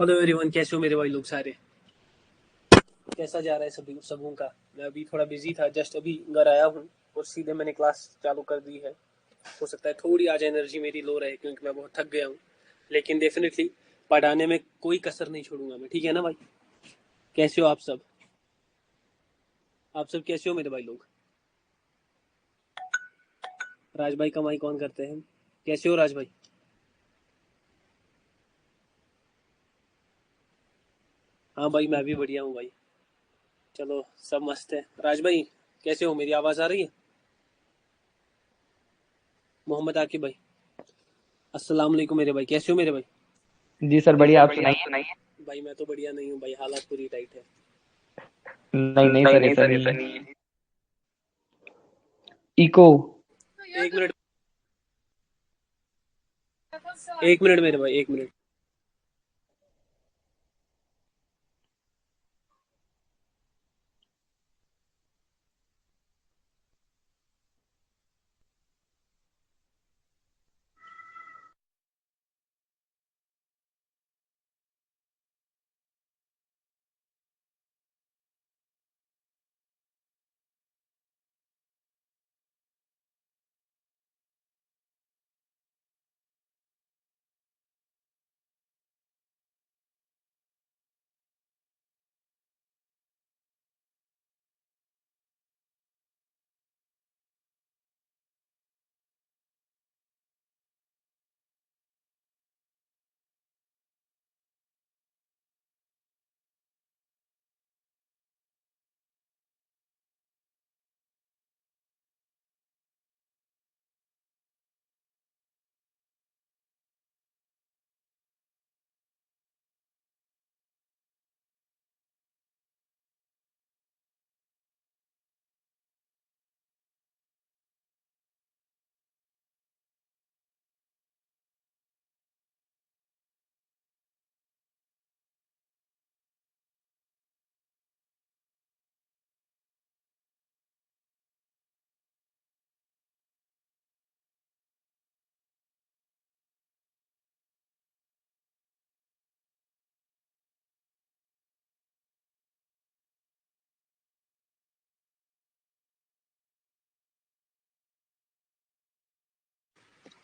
Hello everyone, कैसे हो मेरे भाई लोग सारे। कैसा जा रहा है सभी सबों का। मैं अभी थोड़ा बिजी था, जस्ट अभी घर आया हूँ और सीधे मैंने क्लास चालू कर दी है। हो सकता है थोड़ी आज एनर्जी मेरी लो रहे क्योंकि मैं बहुत थक गया हूँ, लेकिन डेफिनेटली पढ़ाने में कोई कसर नहीं छोड़ूंगा मैं। ठीक है ना भाई। कैसे हो आप सब। आप सब कैसे हो मेरे भाई लोग। राज भाई कमाई कौन करते हैं। कैसे हो राज भाई। हाँ भाई, मैं भी बढ़िया हूँ भाई। चलो, सब मस्त है। राज भाई कैसे हो, मेरी आवाज़ आ रही है। मोहम्मद आकिब भाई, अस्सलाम वालेकुम मेरे भाई। कैसे हो मेरे भाई। जी सर, जी बढ़िया। सर आप बढ़िया, आप सुनाइए। सुनाइए। भाई मैं तो बढ़िया नहीं हूँ भाई, हालात पूरी टाइट है। नहीं नहीं नहीं सर, नहीं ऐसा सर, नहीं ऐसा है। नहीं है। इको। एक मिनट, एक मिनट मेरे भाई, एक मिनट।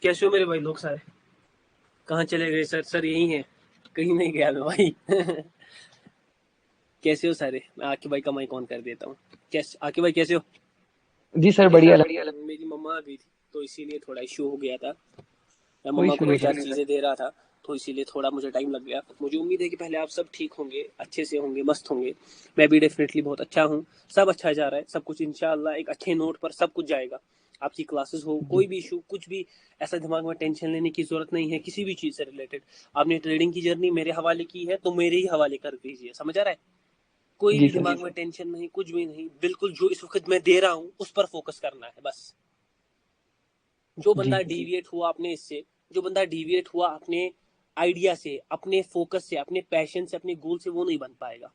कैसे हो मेरे भाई लोग सारे। कहाँ चले गए सर। सर यही है, कहीं नहीं गया मैं भाई। कैसे हो सारे। मैं आके भाई कमाई कौन कर देता हूँ। कैसे आके भाई कैसे हो। जी सर, जी बढ़िया सर लग। बढ़िया। मेरी मम्मा आ गई थी तो इसीलिए थोड़ा इश्यू हो गया था। मैं कोई मम्मा को इशू दो नहीं चार सर। चीज़ें दे रहा था, तो इसीलिए थोड़ा मुझे टाइम लग गया। मुझे उम्मीद है कि पहले आप सब ठीक होंगे, अच्छे से होंगे, मस्त होंगे। मैं भी डेफिनेटली बहुत अच्छा हूँ। सब अच्छा जा रहा है, सब कुछ इंशाल्लाह एक अच्छे नोट पर सब कुछ जाएगा। आपकी क्लासेस हो, जी कोई भी इशू, कुछ भी ऐसा दिमाग में टेंशन लेने की जरूरत नहीं है किसी भी चीज़ से रिलेटेड। आपने ट्रेडिंग की जर्नी मेरे हवाले की है तो मेरे ही हवाले कर दीजिए, समझ आ रहा है। कोई जी भी सर। दिमाग में टेंशन नहीं, कुछ भी नहीं, बिल्कुल जो इस वक्त मैं दे रहा हूँ उस पर फोकस करना है बस। जो बंदा जी डिविएट हुआ अपने इससे, जो बंदा डिविएट हुआ अपने आइडिया से, अपने फोकस से, अपने पैशन से, अपने गोल से, वो नहीं बन पाएगा।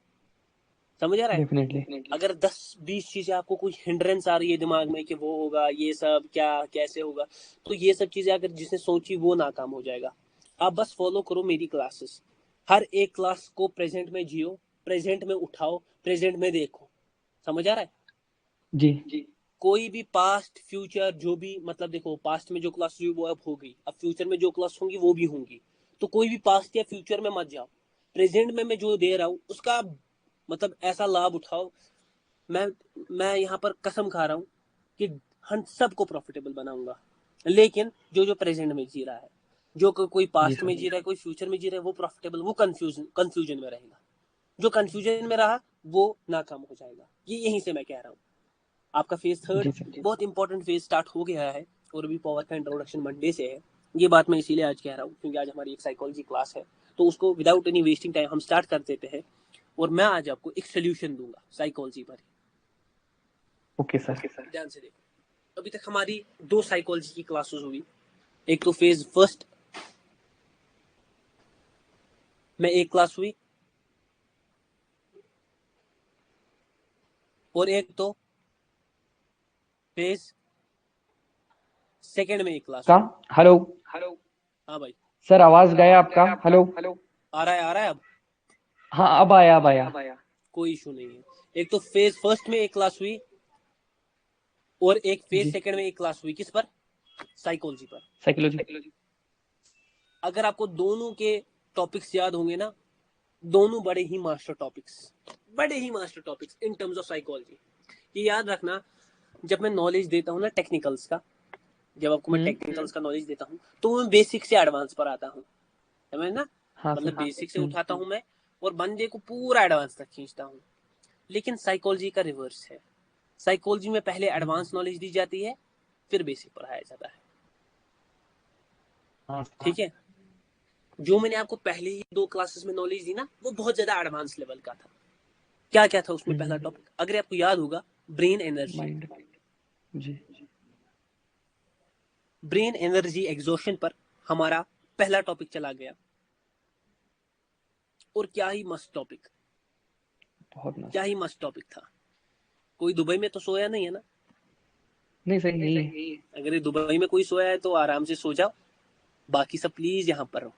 समझ आ रहा डेफिनेटली। है। अगर 10-20 चीजें आपको कोई हिंड्रेंस आ रही है दिमाग में कि वो होगा, ये सब क्या कैसे होगा, तो ये सब चीजें अगर जिसने सोची वो नाकाम हो जाएगा। आप बस फॉलो करो मेरी क्लासेस। हर एक क्लास को प्रेजेंट में जियो, प्रेजेंट में उठाओ, प्रेजेंट में देखो। समझ आ रहा है। जी जी। कोई भी पास्ट फ्यूचर जो भी, मतलब देखो, पास्ट में जो क्लास हुई वो अब हो गई, अब फ्यूचर में जो क्लास होंगी वो भी होंगी। तो कोई भी पास्ट या फ्यूचर में मत जाओ। प्रेजेंट में मैं जो दे रहा हूँ उसका मतलब ऐसा लाभ उठाओ। मैं मैं यहाँ पर कसम खा रहा हूँ कि हम सबको प्रॉफिटेबल बनाऊंगा। लेकिन जो जो प्रेजेंट में जी रहा है, जो कोई जी पास्ट सर। में जी रहा है, कोई फ्यूचर में जी रहा है, वो प्रॉफिटेबल, वो कंफ्यूजन कंफ्यूजन में रहेगा। जो कंफ्यूजन में रहा वो नाकाम हो जाएगा। ये यहीं से मैं कह रहा हूँ। आपका फेज थर्ड जी सर। बहुत इंपॉर्टेंट फेज स्टार्ट हो गया है, और अभी पावर का इंट्रोडक्शन मंडे से है। ये बात मैं इसीलिए आज कह रहा हूँ क्योंकि आज हमारी एक साइकोलॉजी क्लास है। तो उसको विदाउट एनी वेस्टिंग टाइम हम स्टार्ट कर देते हैं, और मैं आज आपको एक सोल्यूशन दूंगा साइकोलॉजी पर। Okay sir. ओके सर, ध्यान से देखो। अभी तक हमारी दो साइकोलॉजी की क्लासेस हुई। एक तो फेज फर्स्ट में एक क्लास हुई, और एक तो फेज सेकंड में एक क्लास का। हुई। हेलो। हेलो। हाँ भाई। सर, आवाज सर गया आवाज आपका। गया आपका। हेलो। हेलो। आ रहा है अब? हाँ, अब आया। कोई इशू नहीं है। एक तो फेज फर्स्ट में एक क्लास हुई और एक फेज जी, सेकंड में एक क्लास हुई, किस पर? साइकोलॉजी पर। साइकोलॉजी। अगर आपको दोनों के टॉपिक्स याद होंगे ना, दोनों बड़े ही मास्टर टॉपिक्स, बड़े ही master topics in terms of psychology. ये याद रखना, जब मैं नॉलेज देता हूँ ना टेक्निकल्स का, जब आपको मैं टेक्निकल्स का नॉलेज देता हूँ तो मैं बेसिक से एडवांस पर आता हूँ, समझ ना? हाँ मतलब सर। बेसिक से उठाता हूँ मैं और बंदे को पूरा एडवांस तक खींचता हूँ। लेकिन साइकोलॉजी का रिवर्स है। साइकोलॉजी में पहले एडवांस नॉलेज दी जाती है, फिर बेसिक पढ़ाया जाता है। हाँ ठीक है? जो मैंने आपको पहले ही 2 क्लासेस में नॉलेज दी ना, वो बहुत ज्यादा एडवांस लेवल का था। क्या क्या था उसमें? पहला टॉपिक अगर आपको याद होगा, ब्रेन एनर्जी। माइंड। जी। ब्रेन एनर्जी एग्जॉशन पर हमारा पहला टॉपिक चला गया। और क्या ही मस्त टॉपिक, बहुत क्या मस्त। ही मस्त टॉपिक था। कोई दुबई में तो सोया नहीं है ना? नहीं, सही यही है। अगर ये दुबई में कोई सोया है तो आराम से सो जाओ, बाकी सब प्लीज यहाँ पर रहो।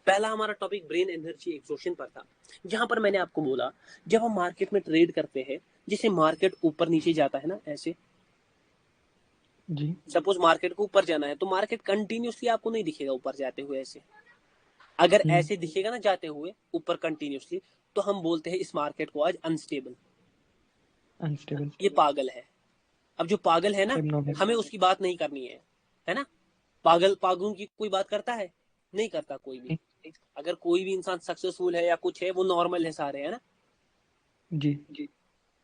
पहला हमारा टॉपिक ब्रेन एनर्जी एग्जॉशन पर था, जहां पर मैंने आपको बोला, जब हम मार्केट में ट्रेड करते हैं, जैसे मार्केट ऊपर नीचे जाता है ना, ऐसे जी। सपोज मार्केट को ऊपर जाना है तो मार्केट कंटिन्यूसली आपको नहीं दिखेगा ऊपर जाते हुए ऐसे। अगर ऐसे दिखेगा ना जाते हुए ऊपर कंटिन्यूसली, तो हम बोलते हैं इस मार्केट को आज अनस्टेबल, अनस्टेबल। ये पागल है। अब जो पागल है ना, एबनॉर्मल। हमें उसकी बात नहीं करनी है ना? पागल पागलों की कोई बात करता है? नहीं करता कोई भी। अगर कोई भी इंसान सक्सेसफुल है या कुछ है, वो नॉर्मल है सारे, है ना? जी।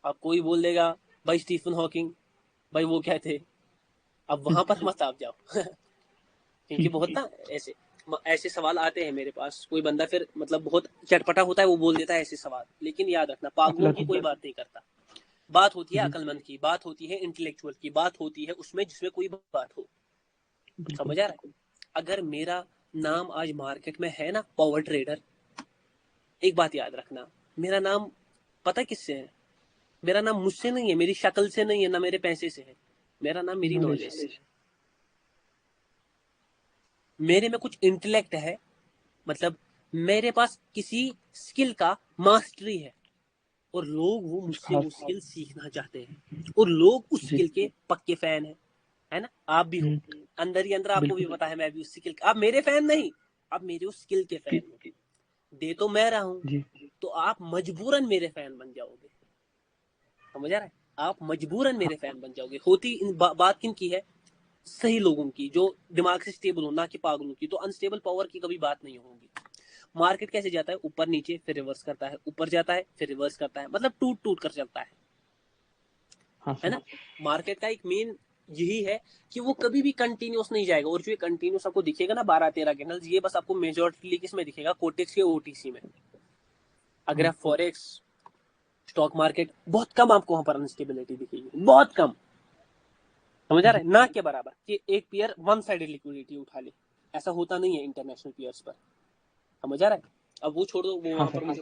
अब कोई बोल देगा भाई स्टीफन हॉकिंग, भाई वो क्या थे, अब वहां पर मत आप जाओ। क्योंकि बहुत ना ऐसे ऐसे सवाल आते हैं मेरे पास, कोई बंदा फिर मतलब बहुत चटपटा होता है, वो बोल देता है ऐसे सवाल। लेकिन याद रखना, पागलों की अफलातून। कोई बात नहीं करता। बात होती है जी, अकलमंद की, बात होती है इंटेलेक्चुअल की, बात होती है उसमें जिसमें कोई बात हो। बिल्कुल। समझ आ रहा है? अगर मेरा नाम आज मार्केट में है ना पावर ट्रेडर, एक बात याद रखना, मेरा नाम पता किससे है? मेरा नाम मुझसे नहीं है, मेरी शक्ल से नहीं है, ना मेरे पैसे से है। मेरा नाम मेरी नॉलेज। नॉलेज से है। मेरे में कुछ इंटेलेक्ट है, मतलब मेरे पास किसी स्किल का मास्टरी है, और लोग वो कुछ मुझसे वो खास। स्किल सीखना चाहते हैं, और लोग उस जी। स्किल के पक्के फैन है ना? आप भी हो, अंदर ही अंदर आपको भी बिल्कुल। पता है मैं भी उस स्किल का, आप मेरे फैन नहीं, आप मेरे उस स्किल के कि- फैन हो। दे तो मैं रहा हूं, जी। तो आप मजबूरन मेरे फैन बन जाओगे। समझ आ रहा है? आप मजबूरन हाँ। मेरे फैन बन जाओगे। होती बात किन की है? सही लोगों की, जो दिमाग से स्टेबल हो, ना कि पागलों की। तो अनस्टेबल पावर की कभी बात नहीं होगी। मार्केट कैसे जाता है? ऊपर नीचे, फिर रिवर्स करता है, ऊपर जाता है फिर रिवर्स करता है, मतलब टूट टूट कर चलता हाँ है सर। ना? मार्केट का एक मेन यही है कि वो कभी भी कंटिन्यूस नहीं जाएगा। और जो ये कंटिन्यूस आपको दिखेगा ना 12-13 कैंडल्स, ये बस आपको मेजोरिटी किस में दिखेगा? कोटेक्स के ओटीसी में। अगर हाँ। आप फॉरेक्स, स्टॉक मार्केट, बहुत कम आपको वहां पर अनस्टेबिलिटी दिखेगी, बहुत कम। समझ आ जी। रहा है? ना के बराबर कि एक पेयर वन साइडेड लिक्विडिटी उठा ले, ऐसा होता नहीं है इंटरनेशनल पेयर्स पर। समझ आ रहा है? अब वो छोड़ दो, वो हाँ वहां पर सर। मुझे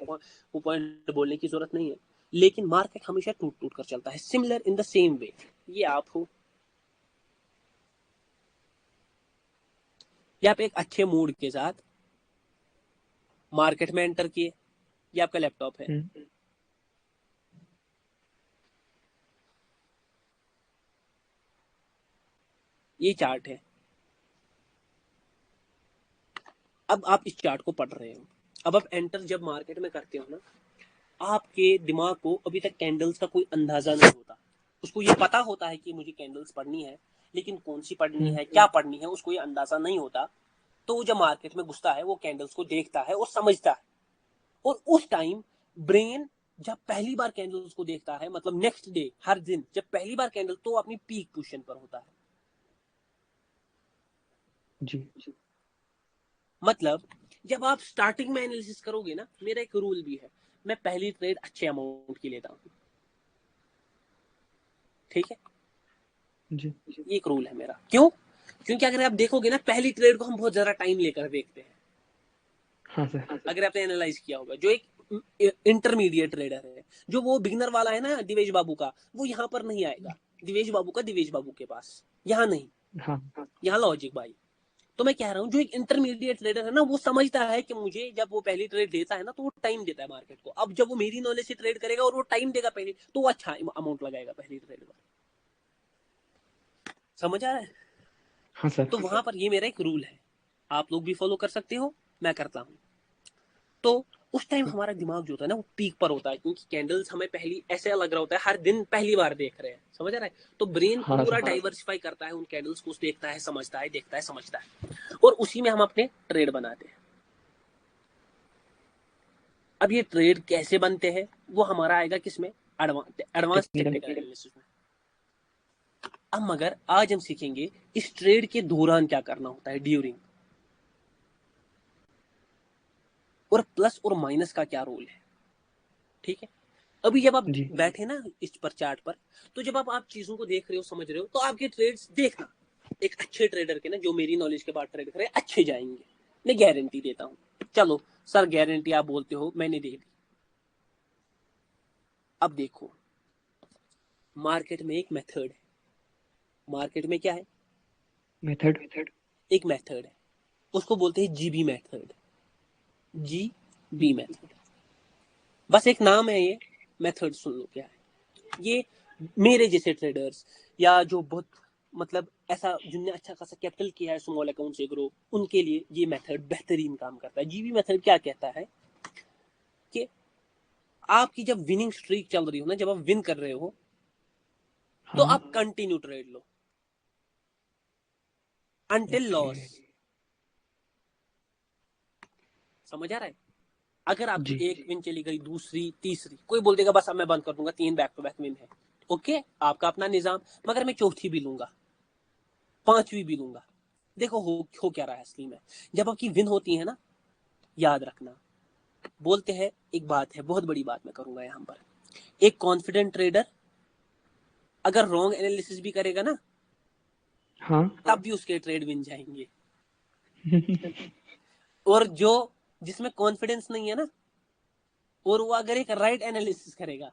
वो पॉइंट बोलने की जरूरत नहीं है। लेकिन मार्केट हमेशा टूट टूट कर चलता है, similar in the same way. ये आप हो, या आप एक अच्छे मूड के साथ मार्केट में एंटर किए, ये आपका लैपटॉप है, ये चार्ट है। अब आप इस चार्ट को पढ़ रहे हो, अब आप एंटर जब मार्केट में करते हो ना, आपके दिमाग को अभी तक कैंडल्स का कोई अंदाजा नहीं होता। उसको ये पता होता है कि मुझे कैंडल्स पढ़नी है, लेकिन कौन सी पढ़नी है, क्या पढ़नी है, उसको ये अंदाजा नहीं होता। तो वो जब मार्केट में घुसता है, वो कैंडल्स को देखता है और समझता है। और उस टाइम ब्रेन जब पहली बार कैंडल्स को देखता है, मतलब नेक्स्ट डे, हर दिन जब पहली बार कैंडल, तो अपनी पीक पोजीशन पर होता है। जी। मतलब जब आप स्टार्टिंग में एनालिसिस करोगे ना, मेरा एक रूल भी है, मैं पहली ट्रेड अच्छे अमाउंट की लेता हूँ। ठीक है? जी। ये एक रूल है मेरा। क्यों? क्योंकि अगर आप देखोगे ना, पहली ट्रेड को हम बहुत ज्यादा टाइम लेकर देखते हैं। हाँ सर। अगर आपने एनालाइज किया होगा, जो एक इंटरमीडिएट ट्रेडर है, जो वो बिगनर वाला है ना दिवेश बाबू का, वो यहाँ पर नहीं आएगा। दिवेश बाबू का दिवेश बाबू के पास, यहाँ नहीं। हाँ। यहाँ लॉजिक भाई, तो मैं कह रहा हूँ जो एक इंटरमीडिएट ट्रेडर है ना, वो समझता है कि मुझे जब वो पहली ट्रेड देता है ना तो वो टाइम देता है मार्केट को। अब जब वो मेरी नॉलेज से ट्रेड करेगा और वो टाइम देगा पहले, तो वो अच्छा अमाउंट लगाएगा पहली ट्रेड पर। समझ आ रहा है? हाँ सर। तो वहां पर ये मेरा एक रूल है, आप लोग भी फॉलो कर सकते हो, मैं करता हूँ। तो उस टाइम हमारा दिमाग जो होता है ना वो पीक पर होता है, क्योंकि कैंडल्स हमें पहली ऐसे लग रहा होता है हर दिन पहली बार देख रहे हैं। समझ आ रहा है? तो ब्रेन हाँ पूरा सर। डाइवर्सिफाई करता है उन कैंडल्स को, देखता है, समझता है, देखता है, समझता है, और उसी में हम अपने ट्रेड बनाते हैं। अब ये ट्रेड कैसे बनते हैं वो हमारा आएगा किसमें, एडवांस टेक्निकल। टेक्निकल एनालिसिस में। अब मगर आज हम सीखेंगे इस ट्रेड के दौरान क्या करना होता है, ड्यूरिंग, और प्लस और माइनस का क्या रोल है। ठीक है? अभी जब आप जी। बैठे ना इस पर चार्ट पर, तो जब आप चीजों को देख रहे हो, समझ रहे हो, तो आपके ट्रेड्स देखना एक अच्छे ट्रेडर के ना, जो मेरी नॉलेज के बाद ट्रेड करे, अच्छे जाएंगे, मैं गारंटी देता हूं। चलो सर गारंटी आप बोलते हो, मैंने दे दी। अब देखो, मार्केट में एक मेथड है, मार्केट में क्या है, मेथड। एक मेथड है, उसको बोलते हैं GB method. G B method, बस एक नाम है ये, मेथड सुन लो क्या है ये। मेरे जैसे ट्रेडर्स, या जो बहुत मतलब ऐसा जिनने अच्छा खासा कैपिटल किया है स्मॉल अकाउंट से ग्रो, उनके लिए ये मेथड बेहतरीन काम करता है। जीबी मेथड क्या कहता है कि आपकी जब विनिंग स्ट्रीक चल रही हो ना, जब आप विन कर रहे हो, तो हाँ। आप कंटिन्यू ट्रेड लो अनटिल ओके। लॉस। समझ आ रहा है? अगर आपकी जी। एक विन चली गई, दूसरी, तीसरी, कोई बोल देगा बस अब मैं बंद कर दूंगा, 3 बैक टू बैक विन है, ओके, आपका अपना निजाम। मगर मैं चौथी भी लूंगा, 5वीं भी लूंगा। देखो हो क्या रहा है असली में, जब आपकी विन होती है ना, याद रखना, बोलते हैं एक बात है, बहुत बड़ी बात मैं करूंगा यहाँ पर, एक कॉन्फिडेंट ट्रेडर अगर रॉन्ग एनालिसिस भी करेगा ना, हाँ। तब भी उसके ट्रेड विन जाएंगे। और जो जिसमें कॉन्फिडेंस नहीं है ना, और वो अगर एक राइट एनालिसिस करेगा,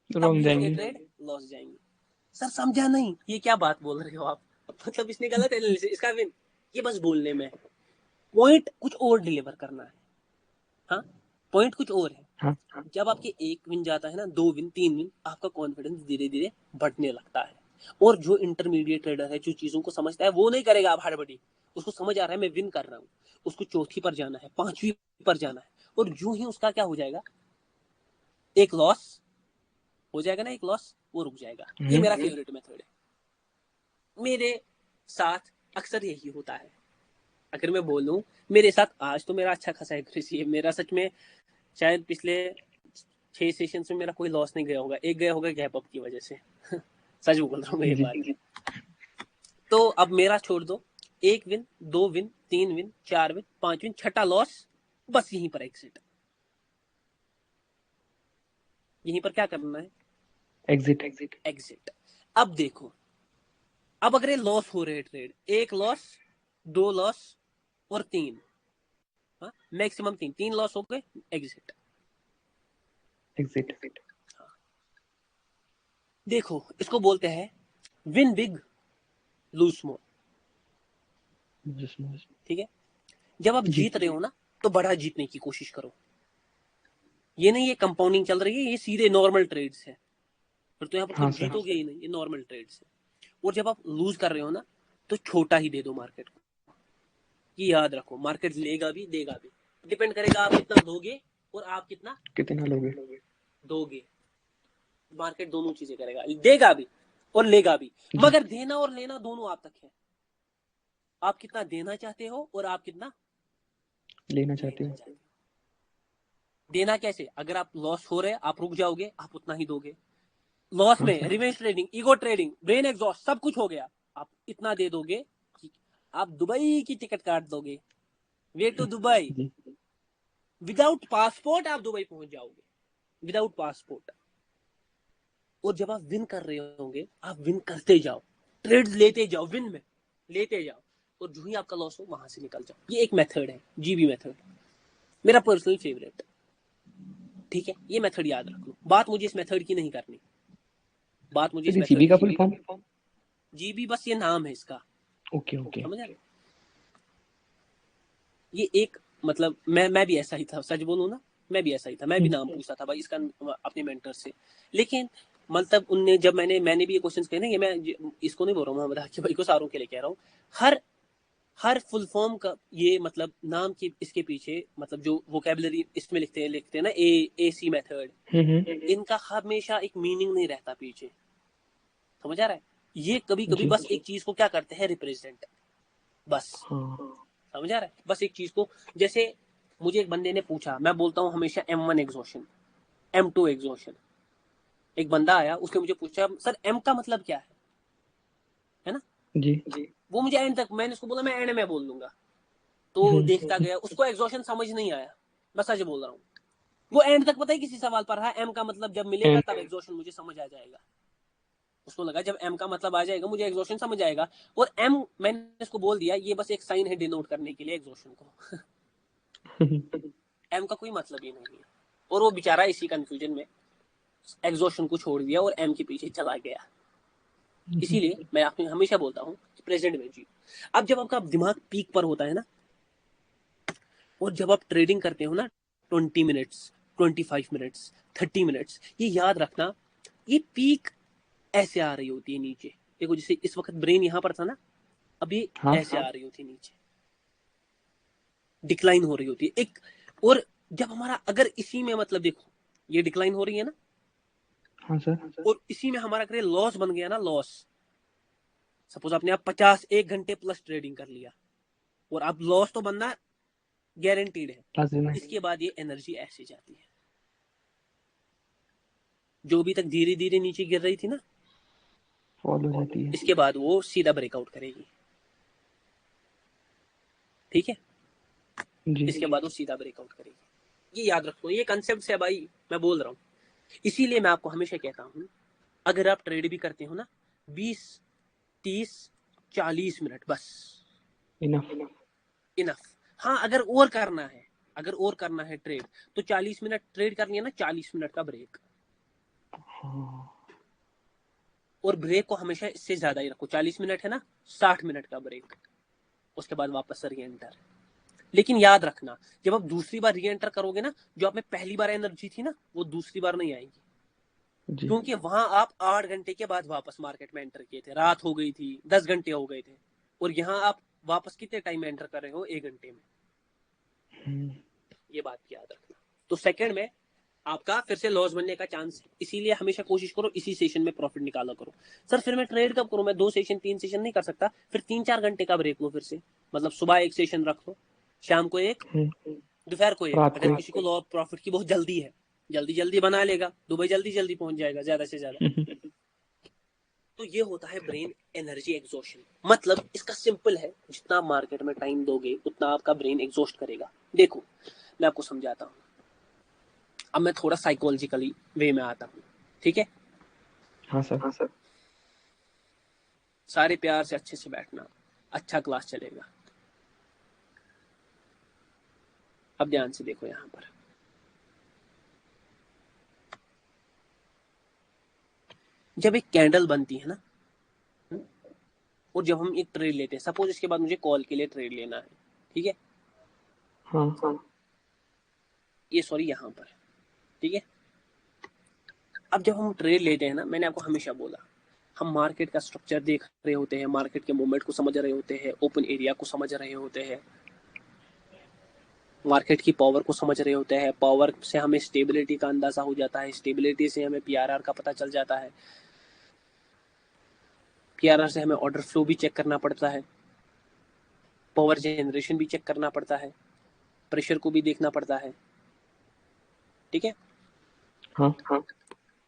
तब रॉन्ग भी उसके जाएंगे। ट्रेड लॉस जाएंगे। सर समझा नहीं, ये क्या बात बोल रहे हो आप, मतलब इसने गलत एनालिसिस, इसका विन, ये बस बोलने में, पॉइंट कुछ और डिलीवर करना है। हाँ, पॉइंट कुछ और है। हाँ। जब आपके एक विन जाता है ना, 2 विन, 3 विन, आपका कॉन्फिडेंस धीरे धीरे बढ़ने लगता है। और जो इंटरमीडिएट ट्रेडर है, जो चीजों को समझता है, वो नहीं करेगा आप हड़बड़ी, उसको समझ आ रहा है मैं विन कर रहा हूँ, उसको चौथी पर जाना है, 5वीं पर जाना है, और जो ही उसका क्या हो जाएगा, एक लॉस हो जाएगा ना, एक लॉस, वो रुक जाएगा। ये मेरा फेवरेट मेथड है, मेरे साथ अक्सर यही होता है। अगर मैं बोलूं, मेरे साथ आज तो मेरा अच्छा खासा एक्यूरेसी है, मेरा सच में शायद पिछले 6 सेशन में मेरा कोई लॉस नहीं गया होगा, एक गया होगा गैप अप की वजह से। सच बोल रहा हूँ ये जी। बात। तो अब मेरा छोड़ दो, 1 win, 2 win, 3 win, 4 win, 5 win, छठा लॉस, बस यहीं पर एग्जिट। यहीं पर क्या करना है, एग्जिट। एग्जिट। अब देखो, अब अगर ये लॉस हो रहे ट्रेड, एक लॉस, 2 लॉस, और 3, हाँ मैक्सिमम 3 लॉस हो गए, एग्जिट। एग्जिट। देखो इसको बोलते हैं विन बिग लूज स्मॉल। ठीक है? जब आप जी। जीत रहे हो ना, तो बड़ा जीतने की कोशिश करो। ये नहीं ये कंपाउंडिंग चल रही है, ये सीधे नॉर्मल ट्रेड्स है, फिर तो यहाँ पर हाँ कुछ सर। जीतोगे ही नहीं, ये नॉर्मल ट्रेड्स है। और जब आप लूज कर रहे हो ना, तो छोटा ही दे दो मार्केट को। ये याद रखो, मार्केट लेगा भी देगा भी, डिपेंड करेगा आप कितना दोगे और आप कितना कितना लोगे? दोगे। मार्केट दोनों चीजें करेगा, देगा भी और लेगा भी। जी। मगर देना और लेना दोनों आप तक है, आप कितना देना चाहते हो और आप कितना लेना चाहते लेना हो। चाहते हो। देना कैसे, अगर आप लॉस हो रहे, आप रुक जाओगे, आप उतना ही दोगे। लॉस हाँ में sir. Revenge trading, ego trading, brain exhaust, सब कुछ हो गया, आप इतना दे दोगे कि आप दुबई की टिकट काट दोगे, वे टू दुबई, जी। विदाउट पासपोर्ट आप दुबई पहुंच जाओगे, विदाउट पासपोर्ट। और जब आप विन कर रहे होंगे, आप विन करते जाओ, ट्रेड लेते जाओ, विन में लेते जाओ, और जो ही आपका लॉस हो वहां से निकल जाओ। ये एक मेथड है, जीबी मेथड, मेरा पर्सनल फेवरेट। ठीक है? ये मेथड याद रख लो, बात मुझे इस मेथड की नहीं करनी, बात मुझे इस सर, मेथड जीबी का की। Full form? जीबी बस ये नाम है इसका, ओके ओके। समझ आ रहे? ये एक मतलब मैं भी ऐसा ही था, सच बोलूं ना, मैं भी ऐसा ही था, मैं भी नाम पूछता था भाई इसका अपने मेंटर से। लेकिन मतलब उनने जब मैंने भी ये क्वेश्चन कहे ना, ये मैं इसको नहीं बोल रहा हूँ मोहम्मद हाकिम भाई को, सारों के लिए कह रहा हूँ। हर हर फुल फॉर्म का ये मतलब नाम की इसके पीछे मतलब जो वोकेबलरी इसमें लिखते हैं ना, ए सी मेथड, इनका हमेशा एक मीनिंग नहीं रहता पीछे, समझ आ रहा है? ये कभी कभी जी। बस एक चीज को क्या करते हैं, रिप्रेजेंट, बस। हाँ। समझ आ रहा है? बस एक चीज को, जैसे मुझे एक बंदे ने पूछा, मैं बोलता हूँ हमेशा M1 एग्जॉशन, M2 एग्जॉशन। एक बंदा आया, उसने मुझे पूछा सर M का मतलब क्या है ना? जी। वो मुझे एंड तक, मैंने उसको बोला मैं एंड में बोल दूंगा। तो देखता गया, उसको एग्जॉशन समझ नहीं आया, मैं सच बोल रहा हूँ। वो एंड तक पता है किसी सवाल पर रहा, M का मतलब जब मिलेगा तब एग्जॉशन मुझे समझ आ जाएगा। उसको लगा जब M का मतलब आ जाएगा मुझे एग्जॉशन समझ आएगा। और M मैंने उसको बोल दिया ये बस एक साइन है डिनोट करने के लिए एग्जॉशन को। M का कोई मतलब ही नहीं है। और वो बेचारा इसी कंफ्यूजन में एग्जॉशन को छोड़ दिया और M के पीछे चला गया। इसीलिए मैं आपको हमेशा बोलता हूँ प्रेजेंट में जी। अब जब आपका दिमाग पीक पर होता है ना, और जब आप ट्रेडिंग करते हो ना 20 मिनट्स, 25 मिनट्स, 30 मिनट्स, ये याद रखना, ये पीक ऐसे आ रही होती है नीचे। देखो जैसे इस वक्त ब्रेन यहां पर था ना, अब ये हाँ। ऐसे आ रही होती है नीचे, डिक्लाइन हो रही होती है एक। और जब हमारा अगर इसी में मतलब देखो ये डिक्लाइन हो रही है ना, हाँ सर। और इसी में हमारा अगर लॉस बन गया ना, लॉस, सपोज आपने आप 51 घंटे प्लस ट्रेडिंग कर लिया और अब लॉस तो बनना गारंटीड है, लाजिम है। इसके बाद ये एनर्जी ऐसे जाती है, जो भी तक धीरे धीरे नीचे गिर रही थी ना, फॉल हो जाती है। इसके बाद वो सीधा ब्रेकआउट करेगी। ठीक है? जी। इसके बाद वो सीधा ब्रेकआउट करेगी। ये याद रखो, ये कंसेप्ट है भाई, मैं बोल रहा हूँ। इसीलिए मैं आपको हमेशा कहता हूँ, अगर आप ट्रेड भी करते हो ना, 20, 30, 40 मिनट बस इनफ। इनफ। हाँ अगर और करना है ट्रेड, तो 40 मिनट ट्रेड कर लिया ना, 40 मिनट का ब्रेक। हाँ। और ब्रेक को हमेशा इससे ज्यादा ही रखो, 40 मिनट है ना, 60 मिनट का ब्रेक, उसके बाद वापस री एंटर। लेकिन याद रखना, जब आप दूसरी बार री एंटर करोगे ना, जो आप में पहली बार एनर्जी थी ना, वो दूसरी बार नहीं आएगी। जी। क्योंकि वहां आप 8 घंटे के बाद वापस मार्केट में एंटर किए थे, रात हो गई थी, 10 घंटे हो गए थे। और यहाँ आप वापस कितने टाइम में एंटर कर रहे हो, 1 घंटे में। ये बात याद रखना। तो सेकंड में आपका फिर से लॉस बनने का चांस है, इसीलिए हमेशा कोशिश करो इसी सेशन में प्रॉफिट निकाला करो। सर फिर मैं ट्रेड कब करूं, मैं 2 सेशन 3 सेशन नहीं कर सकता, फिर 3-4 घंटे का ब्रेक लो फिर से। मतलब सुबह एक सेशन रख लो, शाम को एक, दोपहर को एक। रात को अगर एक। किसी को लॉ प्रॉफिट की बहुत जल्दी है, जल्दी जल्दी बना लेगा, दुबई जल्दी जल्दी पहुंच जाएगा ज्यादा से ज्यादा। तो ये होता है ब्रेन एनर्जी एग्जॉशन। मतलब इसका सिंपल है, जितना मार्केट में टाइम दोगे उतना आपका ब्रेन एग्जॉस्ट करेगा। देखो मैं आपको समझाता हूँ, अब मैं थोड़ा साइकोलॉजिकली वे में आता हूँ। ठीक है? हाँ सर। सारे प्यार से अच्छे से बैठना, अच्छा क्लास चलेगा। अब ध्यान से देखो यहाँ पर, जब एक कैंडल बनती है ना, और जब हम एक ट्रेड लेते हैं, सपोज इसके बाद मुझे कॉल के लिए ट्रेड लेना है, ठीक है? हाँ। ये सॉरी यहाँ पर, ठीक है? अब जब हम ट्रेड लेते हैं ना, मैंने आपको हमेशा बोला, हम मार्केट का स्ट्रक्चर देख रहे होते हैं, मार्केट के मूवमेंट को समझ रहे होते हैं, ओपन एरिया को समझ रहे होते हैं, मार्केट की पावर को समझ रहे होते हैं। पावर से हमें स्टेबिलिटी का अंदाजा हो जाता है, स्टेबिलिटी से हमें पीआरआर का पता चल जाता है, पीआरआर से हमें ऑर्डर फ्लो भी चेक करना पड़ता है, पावर जनरेशन भी चेक करना पड़ता है, प्रेशर को भी देखना पड़ता है। ठीक है? हाँ।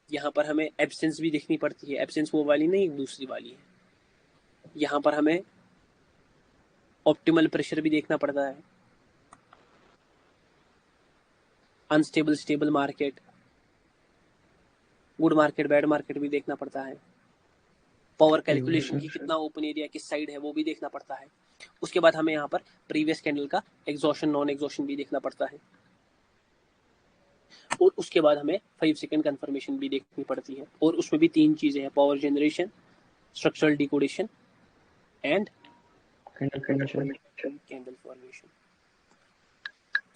यहाँ पर हमें एब्सेंस भी देखनी पड़ती है, एब्सेंस वो वाली नहीं, दूसरी वाली है। यहाँ पर हमें ऑप्टिमल प्रेशर भी देखना पड़ता है, unstable stable market, good market bad market भी देखना पड़ता है, पावर कैलकुलेशन की कितना ओपन एरिया किस साइड है वो भी देखना पड़ता है। उसके बाद हमें यहाँ पर प्रीवियस कैंडल का एग्जॉशन नॉन एग्जॉशन भी देखना पड़ता है। और उसके बाद हमें 5 सेकंड कंफर्मेशन भी देखनी पड़ती है, और उसमें भी 3 चीजें हैं, power generation, structural decodation and candle formation. Candle formation.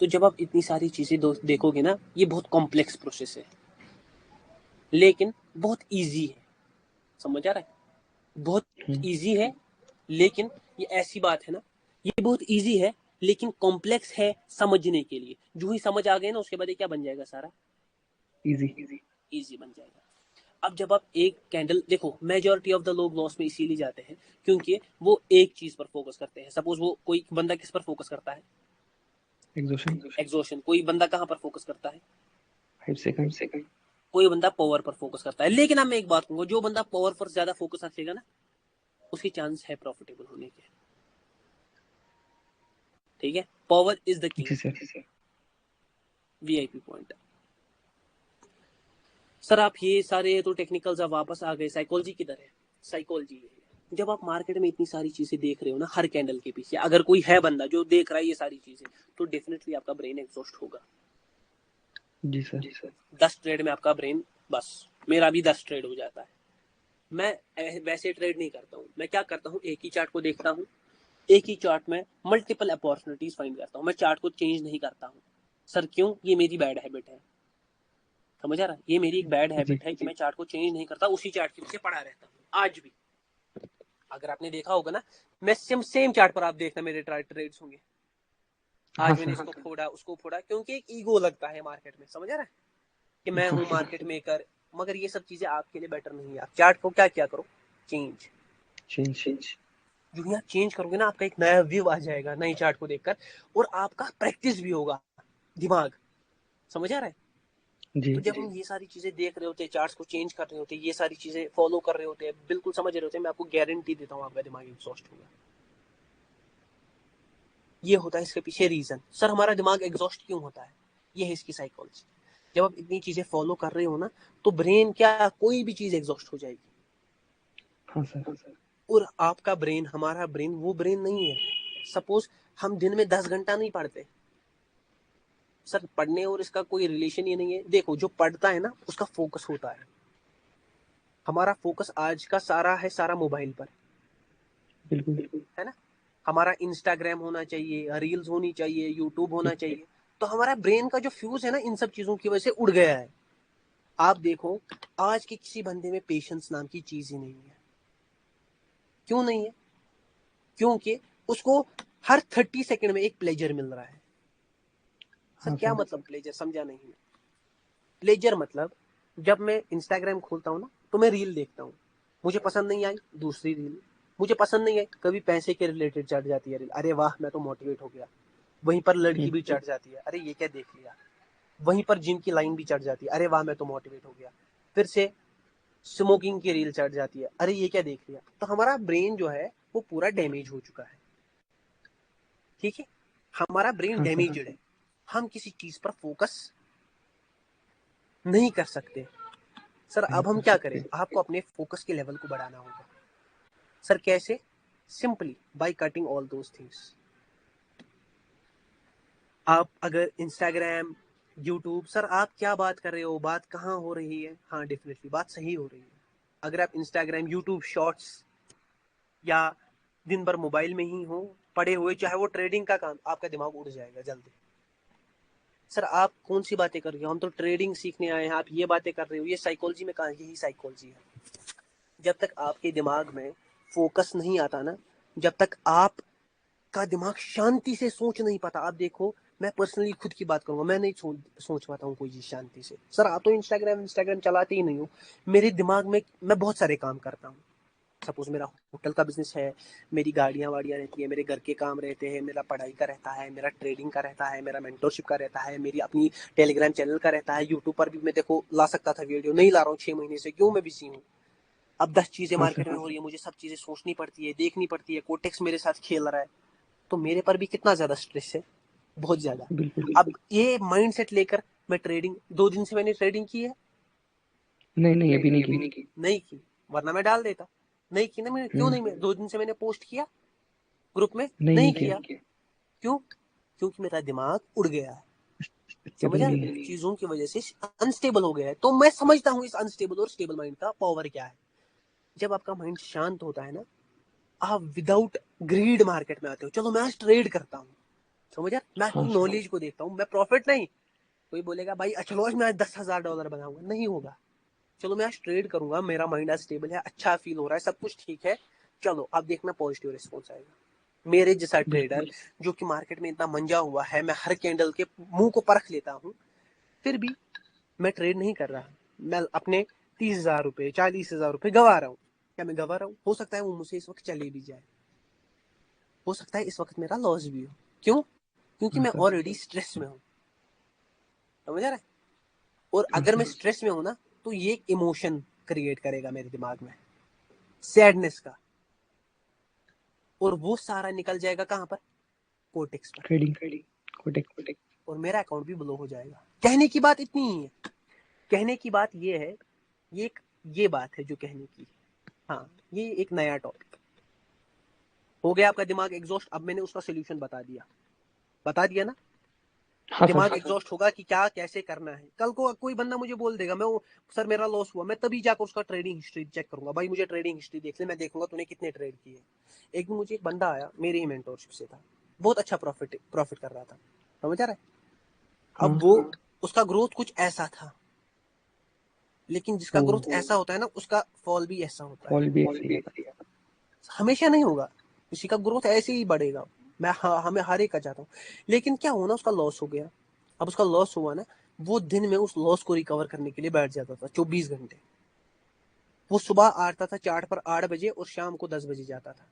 तो जब आप इतनी सारी चीजें देखोगे ना, ये बहुत कॉम्प्लेक्स प्रोसेस है, लेकिन बहुत इजी है। समझ आ रहा है? बहुत इजी है, लेकिन ये ऐसी बात है ना, ये बहुत इजी है लेकिन कॉम्प्लेक्स है समझने के लिए। जो ही समझ आ गए ना, उसके बाद ये क्या बन जाएगा, सारा इजी। इजी बन जाएगा। अब जब आप एक कैंडल देखो, मेजोरिटी ऑफ द लोग लॉस में इसीलिए जाते हैं क्योंकि वो एक चीज पर फोकस करते हैं। सपोज वो कोई बंदा किस पर फोकस करता है, एग्जॉशन। एग्जॉशन। कोई बंदा कहाँ पर फोकस करता है, 5 सेकंड। कोई बंदा पावर पर फोकस करता है। लेकिन अब मैं एक बात कहूंगा, जो बंदा पावर पर ज्यादा फोकस रखेगा ना, उसकी चांस है प्रॉफिटेबल होने के। ठीक है, पावर इज द किंग। जी सर। VIP point. सर आप ये सारे तो टेक्निकल्स, अब वापस आ गए, साइकोलॉजी किधर है? साइकोलॉजी है, जब आप मार्केट में इतनी सारी चीजें देख रहे हो ना, हर कैंडल के पीछे अगर कोई है बंदा जो देख रहा है ये सारी चीजें, तो डेफिनेटली आपका ब्रेन एग्जॉस्ट होगा। जी सर। 10 ट्रेड में आपका ब्रेन, बस मेरा भी 10 ट्रेड हो जाता है। मैं वैसे ट्रेड नहीं करता हूँ। मैं क्या करता हूँ, एक ही चार्ट को देखता हूँ, एक ही चार्ट में मल्टीपल अपॉर्चुनिटीज फाइंड करता हूँ। मैं चार्ट को चेंज नहीं करता हूँ। सर क्यों? ये मेरी बैड हैबिट है। समझ आ रहा है? ये मेरी एक बैड जी हैबिट है कि मैं चार्ट को चेंज नहीं करता, उसी चार्ट के पीछे पड़ा रहता हूँ आज भी। अगर आपने देखा होगा ना, मैं सेम चार्ट पर, आप देखना मेरे ट्रेड्स होंगे। हाँ आज मैंने सर। इसको फोड़ा, उसको फोड़ा, क्योंकि एक ईगो लगता है मार्केट में। समझ आ रहा है कि मैं हाँ हूँ सर। Market maker. मगर ये सब चीजें आपके लिए बेटर नहीं है। आप चार्ट को क्या क्या करो, चेंज। चेंज। जो भी आप चेंज करोगे ना, आपका एक नया व्यू आ जाएगा नई चार्ट को देखकर, और आपका प्रैक्टिस भी होगा, दिमाग। समझ आ रहा है? जी। तो जब हम ये सारी चीजें देख रहे होते हैं, चार्ट्स को चेंज कर रहे होते हैं, ये सारी चीजें फॉलो कर रहे होते हैं, बिल्कुल समझ रहे होते हैं, मैं आपको गारंटी देता हूँ आपका दिमाग एग्जॉस्ट होगा। ये होता है इसके पीछे रीजन। सर हमारा दिमाग एग्जॉस्ट क्यों होता है? ये है इसकी साइकोलॉजी। जब आप इतनी चीजें फॉलो कर रहे हो ना, तो ब्रेन क्या, कोई भी चीज एग्जॉस्ट हो जाएगी। हाँ सर। और आपका ब्रेन, हमारा ब्रेन वो ब्रेन नहीं है। सपोज हम दिन में 10 घंटा नहीं पढ़ते। सर पढ़ने और इसका कोई रिलेशन ही नहीं है। देखो, जो पढ़ता है ना, उसका फोकस होता है। हमारा फोकस आज का सारा है, सारा मोबाइल पर, बिल्कुल। है ना। हमारा इंस्टाग्राम होना चाहिए, रील्स होनी चाहिए, यूट्यूब होना चाहिए। तो हमारा ब्रेन का जो फ्यूज है ना, इन सब चीजों की वजह से उड़ गया है। आप देखो, आज के किसी बंदे में पेशेंस नाम की चीज ही नहीं है। क्यों नहीं है? क्योंकि उसको हर 30 सेकंड में एक प्लेजर मिल रहा है। सर हाँ क्या सर। मतलब प्लेजर, समझा नहीं मैं। प्लेजर मतलब, जब मैं इंस्टाग्राम खोलता हूँ ना, तो मैं रील देखता हूँ, मुझे पसंद नहीं आई, दूसरी रील। मुझे पसंद नहीं आई, कभी पैसे के रिलेटेड चढ़ जाती है रील, अरे वाह मैं तो मोटिवेट हो गया। वहीं पर लड़की भी चढ़ जाती है, अरे ये क्या देख लिया। वहीं पर जिम की लाइन भी चढ़ जाती है, अरे वाह मैं तो मोटिवेट हो गया। फिर से स्मोकिंग की रील चढ़ जाती है, अरे ये क्या देख लिया। तो हमारा ब्रेन जो है वो पूरा डैमेज हो चुका है। ठीक है, हमारा ब्रेन हाँ सर। डैमेज्ड है। हम किसी चीज पर फोकस नहीं कर सकते। सर नहीं अब हम कर क्या करें? सकते। आपको अपने फोकस के लेवल को बढ़ाना होगा। सर कैसे? Simply by cutting all those things. आप अगर इंस्टाग्राम, यूट्यूब, सर आप क्या बात कर रहे हो, बात कहाँ हो रही है? हाँ डेफिनेटली बात सही हो रही है। अगर आप इंस्टाग्राम, यूट्यूब शॉर्ट्स, या दिन भर मोबाइल में ही हो पड़े हुए, चाहे वो ट्रेडिंग का काम, आपका दिमाग उड़ जाएगा जल्दी। सर आप कौन सी बातें कर रहे हो, हम तो ट्रेडिंग सीखने आए हैं, आप ये बातें कर रहे हो, ये साइकोलॉजी में कहाँ? यही साइकोलॉजी है। जब तक आपके दिमाग में फोकस नहीं आता ना, जब तक आप का दिमाग शांति से सोच नहीं पाता। आप देखो, मैं पर्सनली खुद की बात करूंगा, मैं नहीं सोच पाता हूँ कोई चीज शांति से। सर आप तो इंस्टाग्राम इंस्टाग्राम चलाते ही नहीं हो। मेरे दिमाग में मैं बहुत सारे काम करता हूँ। सपोज मेरा होटल का बिजनेस है, मेरी गाड़ियाँ वाड़ियाँ रहती है, मेरे घर के काम रहते हैं, मेरा पढ़ाई का रहता है, मेरा ट्रेडिंग का रहता है, मेरा मेंटरशिप का रहता है, मेरी अपनी टेलीग्राम चैनल का रहता है। यूट्यूब पर भी मैं देखो ला सकता था वीडियो, नहीं ला रहा हूँ 6 महीने से। क्यों? मैं बिजी हूँ। अब 10 चीजें हाँ मार्केट सर। में हो रही है, मुझे सब चीजें सोचनी पड़ती है, देखनी पड़ती है। कोटेक्स मेरे साथ खेल रहा है, तो मेरे पर भी कितना ज्यादा स्ट्रेस है, बहुत ज्यादा। बिल्कुल। अब ये माइंडसेट लेकर मैं ट्रेडिंग, 2 दिन से मैंने ट्रेडिंग की है, नहीं नहीं, अभी नहीं की। नहीं की, वरना मैं डाल देता। नहीं की ना मैंने। क्यों नहीं? मैं 2 दिन से मैंने पोस्ट किया ग्रुप में, नहीं नहीं नहीं किया। किया। क्यों? क्योंकि मेरा दिमाग उड़ गया है। समझ स्टेबल आ रहा नहीं है? है। चीजों की वजह से अनस्टेबल हो गया है। तो मैं समझता हूँ इस अनस्टेबल और स्टेबल माइंड का पावर क्या है। जब आपका माइंड शांत होता है ना, आप विदाउट ग्रीड मार्केट में आते हो। चलो मैं आज ट्रेड करता हूँ, समझ यार, मैं हाँ सर। नॉलेज को देखता हूँ, मैं प्रॉफिट नहीं। कोई बोलेगा भाई चलो आज मैं $10,000 बनाऊंगा, नहीं होगा। चलो मैं आज ट्रेड करूंगा, मेरा माइंड आज स्टेबल है, अच्छा फील हो रहा है, सब कुछ ठीक है, चलो अब देखना पॉजिटिव रिस्पॉन्स आएगा। मेरे जैसा ट्रेडर बिल्कुल। जो कि मार्केट में इतना मंजा हुआ है, मैं हर कैंडल के मुंह को परख लेता हूँ, फिर भी मैं ट्रेड नहीं कर रहा, मैं अपने 30,000 रुपए 40,000 रुपए गवा रहा हूँ। क्या मैं गवा रहा हूँ? हो सकता है वो मुझसे इस वक्त चले भी जाए, हो सकता है इस वक्त मेरा लॉस भी हो। क्यों? क्योंकि हाँ मैं सर। ऑलरेडी स्ट्रेस में हूँ। समझ आ रहा है? और हाँ अगर मैं सर। स्ट्रेस में हूं ना, तो ये एक इमोशन क्रिएट करेगा मेरे दिमाग में, सैडनेस का, और वो सारा निकल जाएगा कहां पर? कोटेक्स पर। ट्रेडिंग। कोटेक। और मेरा अकाउंट भी ब्लो हो जाएगा। कहने की बात इतनी ही है, कहने की बात ये है, ये एक ये बात है जो कहने की। हाँ, ये एक नया टॉपिक हो गया, आपका दिमाग एग्जॉस्ट। अब मैंने उसका सोल्यूशन बता दिया ना। हाँ सर। दिमाग एग्जॉस्ट होगा कि क्या कैसे करना है। कल को कोई बंदा मुझे बोल देगा, मैं सर मेरा लॉस हुआ, मैं तभी जाकर उसका ट्रेडिंग हिस्ट्री चेक करूंगा। भाई मुझे ट्रेडिंग हिस्ट्री देख ले, मैं देखूंगा तूने कितने ट्रेड किए। एक दिन मुझे एक बंदा आया, मेरे ही मेंटोरशिप से था, बहुत अच्छा प्रॉफिट कर रहा था। समझ आ रहा है? हाँ। अब वो उसका ग्रोथ कुछ ऐसा था, लेकिन जिसका ओ। ग्रोथ ऐसा होता है ना, उसका फॉल भी ऐसा होता है। फॉल भी ऐसे ही होगा। हमेशा नहीं होगा, किसी का ग्रोथ ऐसे ही बढ़ेगा। मैं हमें हर एक का चाहता हूँ, लेकिन क्या हुआ ना, उसका लॉस हो गया। अब उसका लॉस हुआ ना, वो दिन में उस लॉस को रिकवर करने के लिए बैठ जाता था 24 घंटे। वो सुबह आता था चार्ट पर 8 बजे और शाम को 10 बजे जाता था।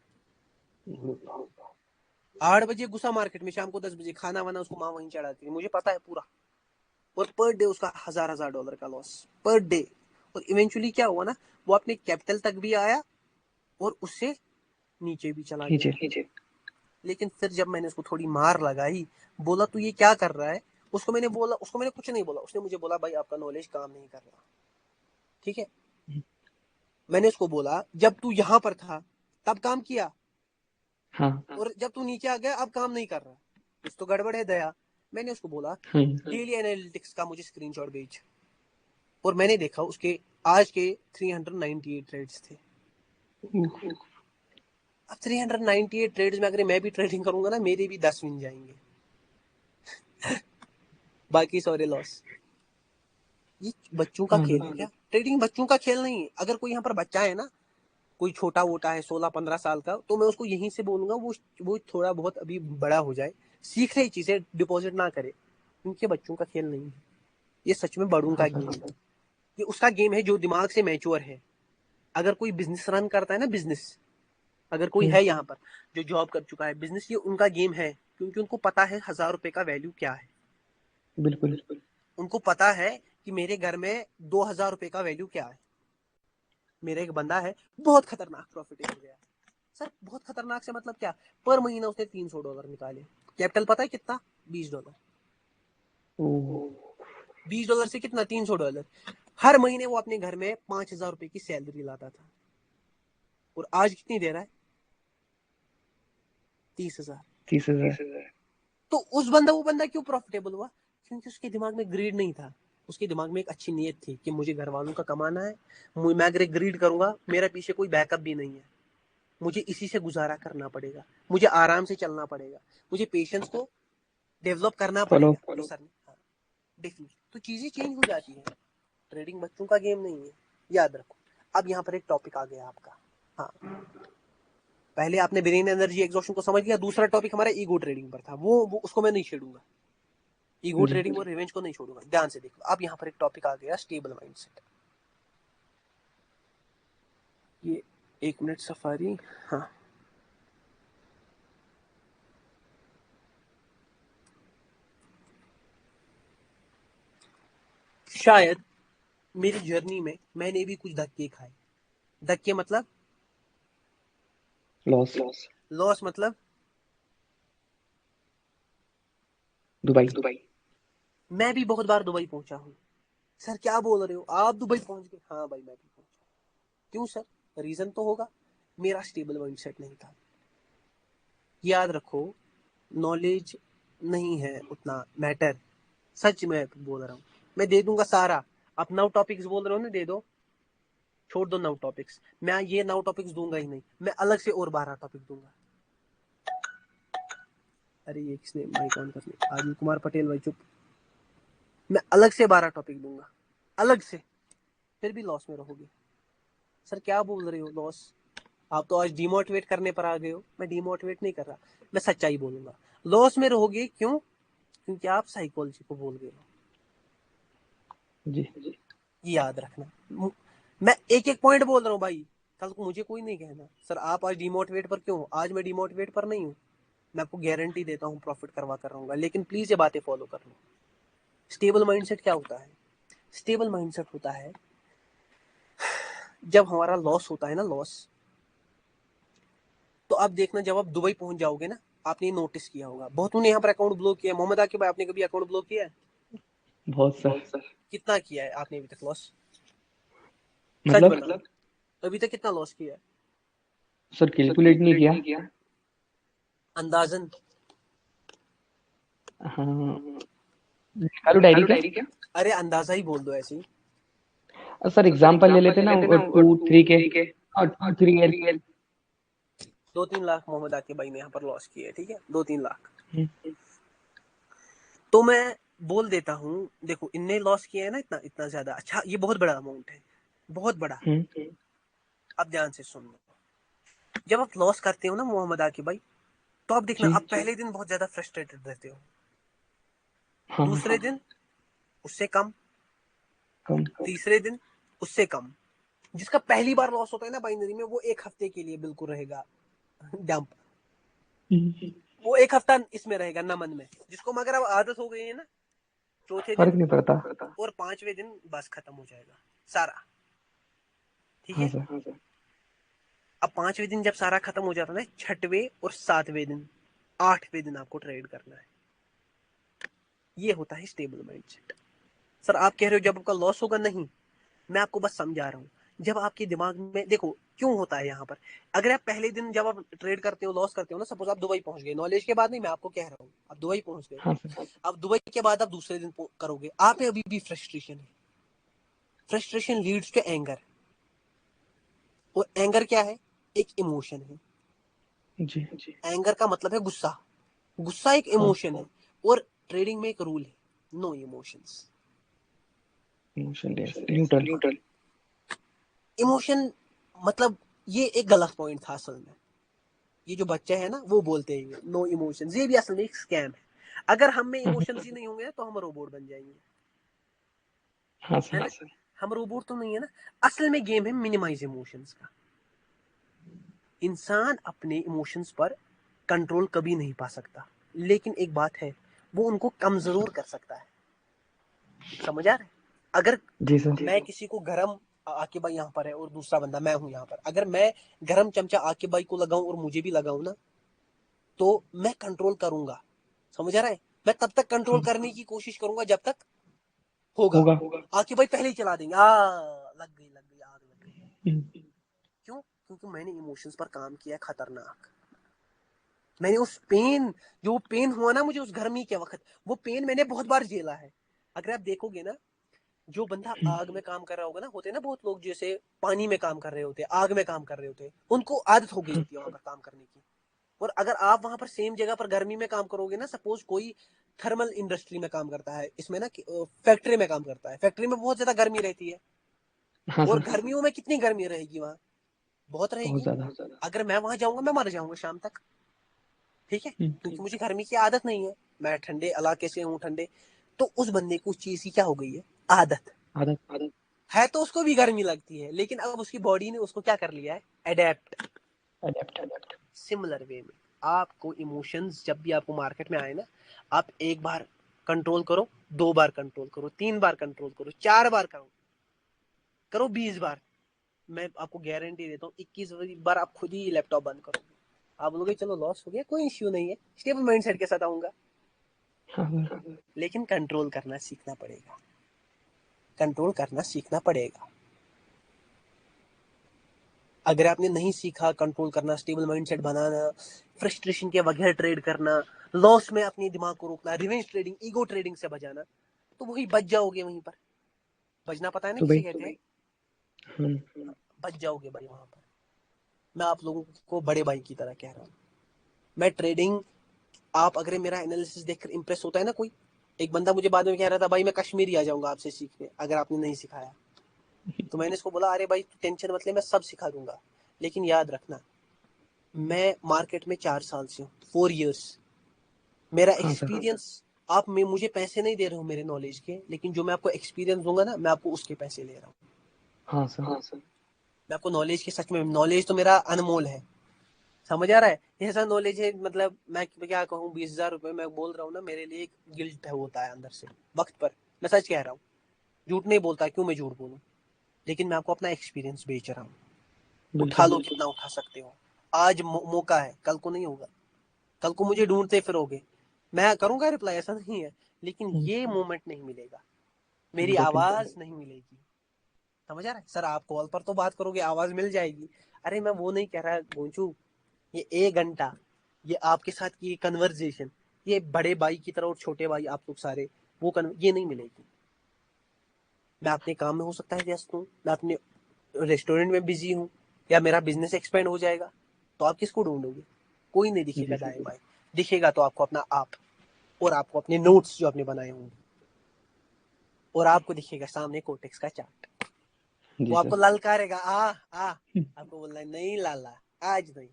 8 बजे घुसा मार्केट में, शाम को 10 बजे खाना वाना उसको माँ वहीं चढ़ाती थी, मुझे पता है पूरा। और पर डे उसका $1,000 का लॉस, पर डे। और इवेंचुअली क्या हुआ ना, वो अपने कैपिटल तक भी आया और उससे नीचे भी चला नीचे। गया। लेकिन फिर जब मैंने उसको थोड़ी मार लगाई, बोला तू ये क्या कर रहा है, उसको मैंने कुछ नहीं बोला। उसने मुझे बोला भाई आपका नॉलेज काम नहीं कर रहा। ठीक है, मैंने उसको बोला जब तू यहां पर था तब काम किया, हाँ। और जब तू नीचे आ गया अब काम नहीं कर रहा, कुछ तो गड़बड़ है दया। मैंने उसको बोला हाँ। डेली एनालिटिक्स का मुझे स्क्रीनशॉट भेज। और मैंने देखा उसके आज के 398 ट्रेड्स थे। अब 398 ट्रेड्स में अगर मैं भी ट्रेडिंग करूंगा ना, मेरे भी 10 विन जाएंगे, बाकी सारे लॉस। ये बच्चों का हाँ खेल ना। है क्या? ट्रेडिंग बच्चों का खेल नहीं है। अगर कोई यहाँ पर बच्चा है ना, कोई छोटा वोटा है 16-15 साल का, तो मैं उसको यहीं से बोलूंगा वो थोड़ा बहुत अभी बड़ा हो जाए, सीख रही चीजें डिपॉजिट ना करे, क्योंकि बच्चों का खेल नहीं है, ये सच में बड़ों हाँ का सर। गेम है। ये उसका गेम है जो दिमाग से मैच्योर है। अगर कोई बिजनेस रन करता है ना, बिजनेस, अगर कोई है यहाँ पर जो जॉब कर चुका है, बिजनेस ये उनका गेम है, क्योंकि उनको पता है $1,000 का वैल्यू क्या है। बिल्कुल। उनको पता है कि मेरे घर में $2,000 का वैल्यू क्या है। मेरा एक बंदा है, बहुत खतरनाक प्रॉफिट हो गया। सर बहुत खतरनाक से मतलब क्या, पर महीना उसने $300 निकाले। कैपिटल पता है कितना? $20। ओ। $20 से कितना? $300। हर महीने वो अपने घर में $5,000 की सैलरी लाता था, और आज कितनी दे रहा है? 30,000। 30,000। तो वो बंदा क्यों प्रॉफिटेबल हुआ? क्योंकि उसके दिमाग में ग्रीड नहीं था। उसके दिमाग में एक अच्छी नीयत थी कि मुझे घर वालों का कमाना है, मैं अगर ग्रीड करूंगा, मेरा पीछे कोई बैकअप भी नहीं है, मुझे इसी से गुजारा करना पड़ेगा, मुझे आराम से चलना पड़ेगा, मुझे पेशेंस को डेवलप करना फॉलो। पड़ेगा। तो सर ने, हाँ, डेफिनेटली तो चीजें चेंज हो जाती है। ट्रेडिंग बच्चों का गेम नहीं है, याद रखो। अब यहाँ पर एक टॉपिक आ गया आपका। हाँ, पहले आपने ब्रेन एनर्जी एग्जॉशन को समझ लिया, दूसरा टॉपिक हमारा ईगो ट्रेडिंग पर था, वो उसको मैं नहीं छेड़ूंगा। ईगो जी। ट्रेडिंग और रिवेंज को नहीं छोड़ूंगा। ध्यान से देखो, अब यहाँ पर एक टॉपिक आ गया, स्टेबल माइंडसेट। ये 1 मिनट सफारी। हाँ, शायद मेरी जर्नी में मैंने भी कुछ धक्के खाए। धक्के मतलब, लॉस। लॉस मतलब, दुबई। मैं भी बहुत बार दुबई पहुंचा हूँ। सर क्या बोल रहे हो, आप दुबई पहुंच गए? हाँ भाई मैं भी पहुंचा। क्यों सर? रीजन तो होगा, मेरा स्टेबल माइंडसेट नहीं था। याद रखो, नॉलेज नहीं है उतना मैटर। सच में बोल रहा हूँ, मैं दे दूंगा सारा। आप 9 टॉपिक्स बोल रहे हो ना, दे दो, छोड़ दो 9 टॉपिक्स। मैं ये 9 टॉपिक्स दूंगा ही नहीं, मैं अलग से और 12 टॉपिक दूंगा। अरे ये किसने माइक ऑन कर लिया? आदिल कुमार पटेल भाई चुप। मैं अलग से 12 टॉपिक दूंगा, अलग से, फिर भी लॉस में रहोगे। सर क्या बोल रहे हो लॉस? आप तो आज डिमोटिवेट करने पर आ गए हो। मैं डिमोटिवेट नहीं कर रहा, मैं सच्चाई बोलूंगा। लॉस में रहोगे क्यों? क्योंकि आप साइकोलॉजी को बोल गए हो। जी ये याद रखना। मैं एक एक पॉइंट बोल रहा हूँ भाई, कल को मुझे कोई नहीं कहना सर आप आज डिमोटिवेट पर क्यों। आज मैं डिमोटिवेट पर नहीं हूँ, मैं आपको गारंटी देता हूँ प्रॉफिट करवा कर रहूंगा। लेकिन प्लीज ये बातें फॉलो कर लो। स्टेबल माइंडसेट क्या होता है? स्टेबल माइंडसेट होता है जब हमारा लॉस होता है ना, लॉस, तो आप देखना जब आप दुबई पहुंच जाओगे ना, आपने नोटिस किया होगा बहुतों ने यहाँ पर अकाउंट ब्लॉक किया। मोहम्मद आकिब भाई आपने कभी अकाउंट ब्लॉक किया है? बहुत सर। बहुत सर। कितना किया है आपने अभी तक लॉस? सच मतलब बता, अभी तक कितना लॉस किया है? सर कैलकुलेट नहीं किया। अंदाजन? हाँ, निकालो डायरी क्या। अरे अंदाजा ही बोल दो ऐसे ही। सर एग्जांपल ले लेते ना, 2-3 के, और 2-3 एल। 2-3 लाख मोहम्मद आकिब भाई ने यहाँ पर लॉस किया है, ठीक है, 2-3 लाख। हम्म, तो मैं बोल देता हूँ, देखो इनने लॉस किया है ना इतना इतना ज्यादा, अच्छा ये बहुत बड़ा अमाउंट है, बहुत बड़ा। हम्म, अब ध्यान से सुन लो, जब आप लॉस करते हो ना मोहम्मद आकिब भाई, तो आप देखना जी आप पहले दिन बहुत ज्यादा फ्रस्ट्रेटेड रहते हो, हाँ हाँ, दूसरे दिन उससे कम, कम। तीसरे दिन उससे कम। जिसका पहली बार लॉस होता है ना बाइनरी में, वो एक हफ्ते के लिए बिल्कुल रहेगा डंप। हम्म, वो एक हफ्ता इसमें रहेगा नमन में। जिसको मगर अब आदत हो गई है ना, चौथे फर्क दिन नहीं पड़ता। और 5वें दिन बस खत्म हो जाएगा सारा, ठीक हाँ है। सर। अब 5वें दिन जब सारा खत्म हो जाता है, 6वें और 7वें दिन, 8वें दिन आपको ट्रेड करना है। ये होता है स्टेबल माइंडसेट। सर आप कह रहे हो जब आपका लॉस होगा, नहीं, मैं आपको बस समझा रहा हूँ। जब आपके दिमाग में देखो क्यों होता है यहाँ पर, अगर आप पहले दिन जब आप ट्रेड करते हो, लॉस करते हो ना, सपोज आप दुबई पहुंच गए, नॉलेज के बाद नहीं, मैं आपको कह रहा हूँ, आप दुबई पहुंच गए। हाँ सर। अब दुबई के बाद आप दूसरे दिन करोगे, आप में अभी भी फ्रस्ट्रेशन है। फ्रस्ट्रेशन लीड्स टू एंगर, और एंगर क्या है? एक इमोशन है। जी एंगर का मतलब है गुस्सा, गुस्सा एक हाँ, इमोशन है। और ट्रेडिंग में एक रूल है, no emotions. Emotionless, neutral. Emotion मतलब ये एक गलत पॉइंट था असल में। ये जो बच्चे हैं ना वो बोलते हैं नो इमोशंस, ये भी असल में एक स्कैम है। अगर हम में इमोशंस ही नहीं होंगे तो हम रोबोट बन जाएंगे, हाँ है सर। ना। हम रोबोट तो नहीं है ना। असल में गेम है मिनिमाइज इमोशंस का। इंसान अपने इमोशंस पर कंट्रोल कभी नहीं पा सकता, लेकिन एक बात है, वो उनको कम जरूर कर सकता है। समझ आ रहा है? अगर जी सर। मैं किसी को गरम, आकिब भाई यहाँ पर है और दूसरा बंदा मैं हूं यहाँ पर, अगर मैं गरम चमचा आकिब भाई को लगाऊं और मुझे भी लगाऊं ना, तो मैं कंट्रोल करूंगा। समझ आ रहा है? मैं तब तक कंट्रोल हाँ, करने की कोशिश करूंगा जब तक होगा। होगा। आकिब भाई पहले ही चला देंगे, लग गई आग लग गई। हम्म, क्यों? क्योंकि मैंने इमोशंस पर काम किया है खतरनाक। मैंने उस पेन, जो पेन हुआ ना मुझे उस गर्मी के वक्त, वो पेन मैंने बहुत बार झेला है। अगर आप देखोगे ना, जो बंदा आग में काम कर रहा होगा ना, होते हैं ना बहुत लोग जैसे पानी में काम कर रहे होते हैं, आग में काम कर रहे होते हैं, उनको आदत हो गई हाँ होती है वहां पर काम करने की। और अगर आप वहां पर सेम जगह पर गर्मी में काम करोगे ना, सपोज कोई थर्मल इंडस्ट्री में काम करता है, इसमें ना फैक्ट्री में काम करता है, फैक्ट्री में बहुत ज्यादा गर्मी रहती है। हाँ और सर। गर्मियों में कितनी गर्मी रहेगी वहां? बहुत बहुत रहेगी। ज्यादा। अगर मैं वहां जाऊंगा मैं मर जाऊंगा शाम तक, ठीक है, हम्म, क्योंकि मुझे गर्मी की आदत नहीं है। मैं ठंडे इलाके से हूँ, ठंडे। तो उस बंदे को उस चीज की क्या हो गई है? आदत। आदत। है तो उसको भी गर्मी लगती है, लेकिन अब उसकी बॉडी ने उसको क्या कर लिया है? अडेप्ट। अडेप्ट। सिमिलर वे में आपको इमोशंस जब भी आपको मार्केट में आए ना, आप एक बार कंट्रोल करो, 2 बार कंट्रोल करो, 3 बार कंट्रोल करो, 4 बार करो, करो 20 बार। मैं आपको गारंटी देता हूँ 21 बार आप खुद ही लैपटॉप बंद करोगे। आप बोलोगे चलो लॉस हो गया, कोई इश्यू नहीं है, स्टेबल माइंडसेट के साथ आऊंगा। हाँ सर। लेकिन कंट्रोल करना सीखना पड़ेगा, कंट्रोल करना सीखना पड़ेगा। अगर आपने नहीं सीखा कंट्रोल करना, स्टेबल माइंडसेट बनाना, फ्रस्ट्रेशन के बगैर ट्रेड करना, लॉस में अपने दिमाग को रोकना, रिवेंज ट्रेडिंग, ईगो ट्रेडिंग से बचाना, तो वही बच जाओगे वहीं पर। बचना पता है ना तो किसे भाई। कहते हैं? हाँ। बच जाओगे भाई वहां पर। मैं आप लोगों को बड़े भाई की तरह कह रहा हूँ। मैं ट्रेडिंग आप अगर मेरा एनालिसिस देखकर इंप्रेस होता है ना कोई, एक बंदा मुझे बाद में कह रहा था भाई मैं कश्मीरी आ जाऊंगा आपसे सीखने अगर आपने नहीं सिखाया, तो मैंने इसको बोला अरे भाई टेंशन मत ले, मैं सब सिखा दूंगा, लेकिन याद रखना मैं मार्केट में 4 साल से हूँ, 4 years, मेरा हाँ सर। एक्सपीरियंस, आप में मुझे पैसे नहीं दे रहे हो मेरे नॉलेज के, लेकिन जो मैं आपको एक्सपीरियंस दूंगा ना मैं आपको उसके पैसे ले रहा हूँ। हाँ सर। मैं आपको नॉलेज के, सच में नॉलेज तो मेरा अनमोल है, समझ आ रहा है, ऐसा नॉलेज है, मतलब मैं क्या कहूँ, 20,000 रुपये मैं बोल रहा हूँ ना, मेरे लिए एक गिल्ट है, होता है अंदर से वक्त पर, मैं सच कह रहा हूँ, झूठ नहीं बोलता, क्यों मैं झूठ बोलूँ, लेकिन मैं आपको अपना एक्सपीरियंस बेच रहा हूँ, उठा बिल्कुल। लो जितना उठा सकते हो, आज मौका है, कल को नहीं होगा, कल को मुझे ढूंढते फिरोगे, मैं करूंगा रिप्लाई, ऐसा नहीं है, लेकिन ये मोमेंट नहीं मिलेगा, मेरी डेफिनेटली। आवाज नहीं मिलेगी, समझ आ रहा है सर, आप कॉल पर तो बात करोगे, आवाज मिल जाएगी, अरे मैं वो नहीं कह रहा गोंचू, ये 1 घंटा, ये आपके साथ की कन्वर्जेशन, ये बड़े भाई की तरह और छोटे भाई आप लोग सारे, ये नहीं मिलेगी, मैं अपने काम में हो सकता है व्यस्त हूँ, मैं अपने रेस्टोरेंट में बिजी हूँ, या मेरा बिजनेस एक्सपेंड हो जाएगा, तो आप किसको ढूंढोगे, कोई नहीं दिखेगा जी सर। दाएं बाएं, दिखेगा तो आपको अपना आप, और आपको अपने नोट्स जो आपने बनाए होंगे, और आपको दिखेगा सामने कोटेक्स का चार्ट, वो जी आपको सर। ललकारेगा, आ आपको बोलना है नहीं लाला, आज नहीं,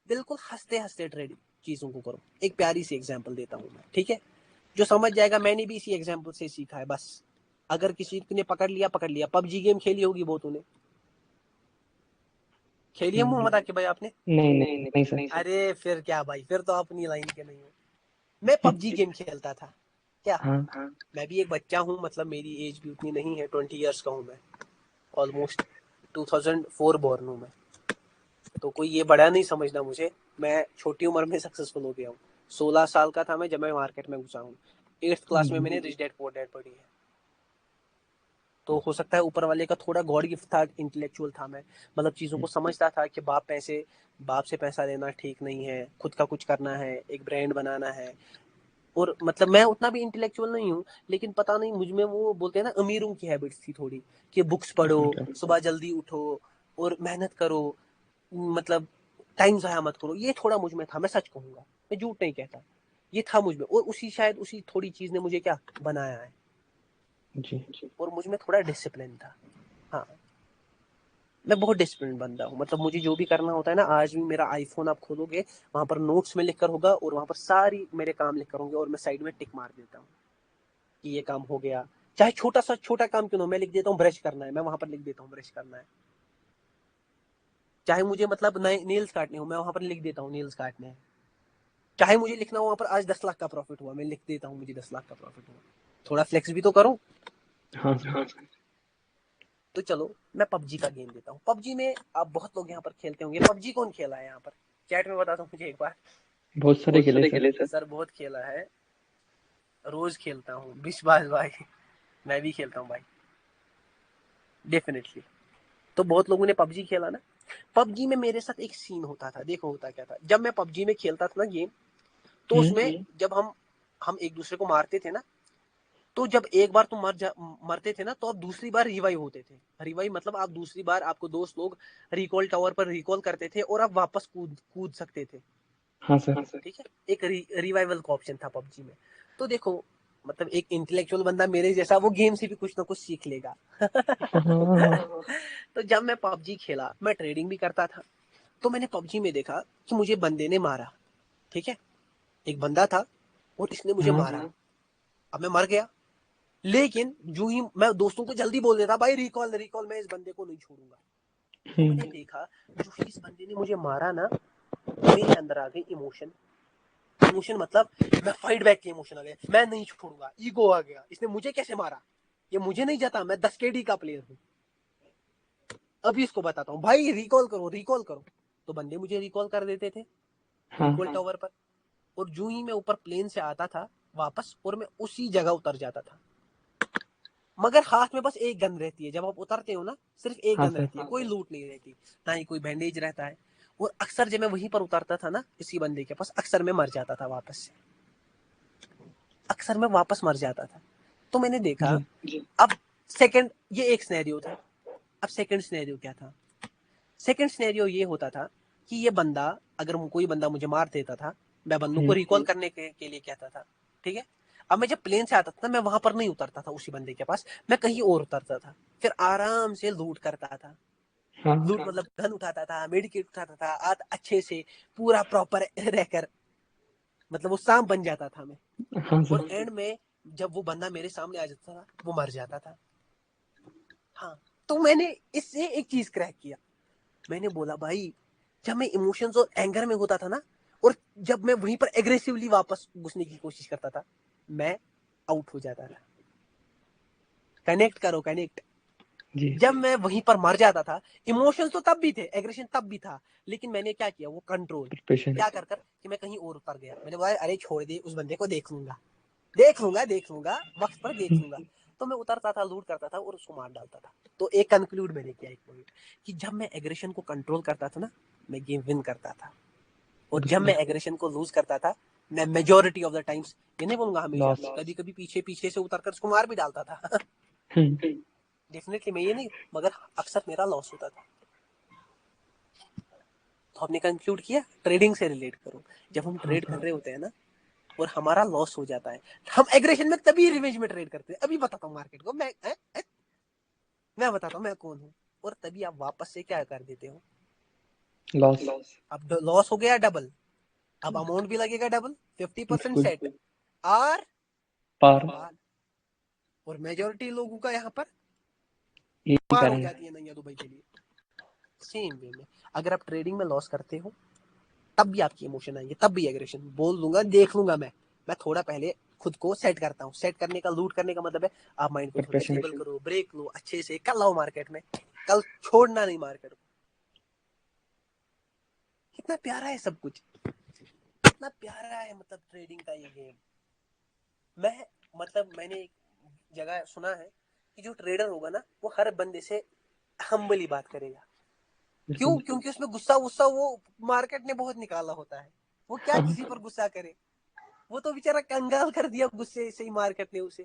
बिल्कुल हंसते हंसते ट्रेडिंग चीजों को करो। एक प्यारी सी एग्जांपल देता हूँ मैं, ठीक है, जो समझ जाएगा, मैंने भी इसी एग्जांपल से सीखा है बस, अगर किसी ने पकड़ लिया, पबजी गेम खेली होगी बहुत, तूने खेली है हम्म, मोहम्मद आके भाई आपने, नहीं नहीं नहीं सर। अरे फिर क्या भाई, फिर तो अपनी लाइन के नहीं हो, मैं पबजी गेम खेलता था क्या, हाँ। मैं भी एक बच्चा हूँ, मतलब मेरी एज भी उतनी नहीं है, 20 years का हूँ मैं, ऑलमोस्ट 2004 बॉर्न हूँ मैं, तो कोई ये बड़ा नहीं समझना मुझे, मैं छोटी उम्र में सक्सेसफुल हो गया हूँ, 16 साल का था मैं जब मैं मार्केट में घुसा हूँ, 8th क्लास में मैंने रिच डैड पुअर डैड पढ़ी है, तो हो सकता है ऊपर वाले का थोड़ा गॉड गिफ्ट था, इंटेलेक्चुअल था मैं, मतलब चीज़ों को समझता था कि बाप से पैसा लेना ठीक नहीं है, खुद का कुछ करना है, एक ब्रांड बनाना है, और मतलब मैं उतना भी इंटेलेक्चुअल नहीं हूँ, लेकिन पता नहीं मुझ में वो बोलते हैं ना अमीरों की हैबिट्स थी थोड़ी, कि बुक्स पढ़ो, सुबह जल्दी उठो और मेहनत करो, मतलब टाइम ज़ाया मत करो, ये थोड़ा मुझ में था, मैं सच कहूंगा, मैं झूठ नहीं कहता, ये था मुझ में, और शायद उसी थोड़ी चीज ने मुझे क्या बनाया है, जी। और मुझ में थोड़ा डिसिप्लिन था, हाँ, मैं बहुत डिसिप्लिन बंदा हूँ, मतलब मुझे जो भी करना होता है ना, आज भी मेरा आईफोन आप खोलोगे, वहां पर नोट्स में लिख कर होगा, और वहां पर सारी मेरे काम लिख कर होंगे, और मैं साइड में टिक मार देता हूँ कि ये काम हो गया, चाहे छोटा काम क्यों ना हो, मैं लिख देता हूँ ब्रश करना है, मैं वहां पर लिख देता हूँ ब्रश करना है, चाहे मुझे मतलब नए नेल्स काटने हो, मैं वहां पर लिख देता हूँ नेल्स काटने हैं, चाहे मुझे लिखना हो वहां पर आज 10 लाख का प्रॉफिट हुआ, मैं लिख देता हूँ मुझे 10 लाख का प्रॉफिट हुआ, थोड़ा फ्लेक्स भी तो करो। हाँ सर। तो चलो मैं पबजी का गेम देता हूँ, पबजी में आप बहुत लोग यहाँ पर खेलते होंगे, पबजी कौन खेला है यहाँ पर, चैट में बता दो मुझे एक बार। बहुत सारे खेले सर। सर बहुत खेला है, रोज खेलता हूँ, विश्वास भाई, मैं भी खेलता हूँ भाई, डेफिनेटली, तो बहुत लोगों ने पबजी खेला ना, पबजी में मेरे साथ एक सीन होता था, देखो होता क्या था, जब मैं पबजी में खेलता था ना गेम, तो उसमें जब हम एक दूसरे को मारते थे ना, तो जब एक बार तुम मरते थे ना, तो आप दूसरी बार रिवाइव होते थे, रिवाइव मतलब आप दूसरी बार, आपको दोस्त लोग रिकॉल टावर पर रिकॉल करते थे, और आप वापस कूद कूद सकते थे, हाँ सर। ठीक है, एक रिवाइवल का ऑप्शन था पबजी में, तो देखो, मतलब एक इंटेलेक्चुअल बंदा मेरे जैसा वो गेम से भी कुछ ना कुछ सीख लेगा। हाँ। तो जब मैं पबजी खेला, मैं ट्रेडिंग भी करता था, तो मैंने पबजी में देखा कि मुझे बंदे ने मारा, ठीक है, एक बंदा था और इसने मुझे हाँ। मारा, अब मैं मर गया, लेकिन जो ही मैं दोस्तों को जल्दी बोल देता भाई रिकॉल रिकॉल, मैं इस बंदे को नहीं छोड़ूंगा, तो मैंने देखा जो ही इस बंदे ने मुझे मारा ना, मेरे अंदर आ गई इमोशन, इमोशन मतलब मैं फाइट बैक की इमोशन आ गया, मैं नहीं छोड़ूंगा, ईगो आ गया, इसने मुझे कैसे मारा, ये मुझे नहीं जाता, मैं 10 KD का प्लेयर हूँ, अभी इसको बताता हूँ भाई, रिकॉल करो रिकॉल करो, तो बंदे मुझे रिकॉल कर देते थे हाँ। रिकॉल टावर पर, और जो ही मैं ऊपर प्लेन से आता था वापस, और मैं उसी जगह उतर जाता था, मगर हाथ में बस एक गन रहती है, जब आप उतरते हो ना सिर्फ एक हाँ गन सर। रहती है, कोई लूट नहीं रहती, ना ही कोई बैंडेज रहता है, और अक्सर जब मैं वहीं पर उतरता था ना किसी बंदे के पास, अक्सर मैं मर जाता था वापस से, अक्सर मैं वापस मर जाता था, तो मैंने देखा, जी। अब सेकंड, ये एक सिनेरियो था, अब सेकंड सिनेरियो क्या था, सेकंड सिनेरियो ये होता था कि ये बंदा, अगर कोई बंदा मुझे मार देता था, मैं बंदों को रिकॉल करने के लिए कहता था, ठीक है। अब मैं जब प्लेन से आता था मैं वहां पर नहीं उतरता था उसी बंदे के पास, मैं कहीं और उतरता था, फिर आराम से लूट करता था। लूट मतलब गन उठाता था, मेडिकेट उठाता था, अच्छे से पूरा प्रॉपर रहकर, मतलब वो सांप बन जाता था मैं। और एंड में जब वो बंदा मेरे सामने आ जाता था वो मर जाता था। हाँ, तो मैंने इससे एक चीज क्रैक किया। मैंने बोला भाई, जब मैं इमोशंस और एंगर में होता था ना, और जब मैं वहीं पर एग्रेसिवली वापस घुसने की कोशिश करता था, मैं आउट हो जाता था। कनेक्ट करो, कनेक्ट। जब मैं वहीं पर मर जाता था, इमोशंस तो तब भी थे, एग्रेशन तब भी था, लेकिन मैंने क्या किया, वो कंट्रोल क्या कर कर कि मैं कहीं और उतर गया। मैंने बोला अरे छोड़ दे, उस बंदे को देख लूंगा, देख लूंगा, देख लूंगा, वक्त पर देख लूंगा। तो मैं उतरता था, लूट करता था और उसको मार डालता था। तो एक कंक्लूड मैंने किया एक पॉइंट, कि जब मैं एग्रेशन को कंट्रोल करता था ना, मैं गेम विन करता था। और जब मैं एग्रेशन को लूज करता था, मैं मेजोरिटी ऑफ द टाइम्स, ये नहीं बोलूंगा हमेशा, कभी कभी पीछे पीछे से उतर कर उसको मार भी डालता था। डेफिनेटली मैं ये नहीं, मगर अक्सर मेरा लॉस होता था। तो हमने कंक्लूड किया ट्रेडिंग से रिलेट करो। जब हम ट्रेड कर रहे होते हैं ना और हमारा लॉस हो जाता है, हम एग्रेशन में तभी रिवेंज में ट्रेड करते हैं। अभी बताता हूँ मार्केट को, मैं बताता हूँ मैं कौन हूँ। और तभी आप वापस से क्या कर देते हो, लॉस। अब लॉस हो गया डबल, अब अमाउंट भी लगेगा डबल, 50% सेट और पार। और मेजोरिटी लोगों का यहाँ पर पार हो जाती है नैया दुबई के लिए। सेम वे में अगर आप ट्रेडिंग में लॉस करते हो, तब भी आपकी इमोशन आएंगे, तब भी एग्रेशन, बोल दूंगा, देख लूंगा मैं थोड़ा पहले खुद को सेट करता हूँ। सेट करने का, लूट करने का मतलब है आप माइंड को थोड़ा स्टेबल करो, ब्रेक लो, अच्छे से कल लाओ मार्केट में, कल छोड़ना नहीं मार्केट को। कितना प्यारा है सब कुछ, कितना प्यारा है, मतलब ट्रेडिंग का ये गेम। मैंने एक जगह सुना है कि जो ट्रेडर होगा ना, वो हर बंदे से हम्बली बात करेगा। क्यों? क्योंकि उसमें गुस्सा गुस्सा वो मार्केट ने बहुत निकाला होता है, वो क्या किसी पर गुस्सा करे, वो तो बेचारा कंगाल कर दिया गुस्से से ही मार्केट ने उसे।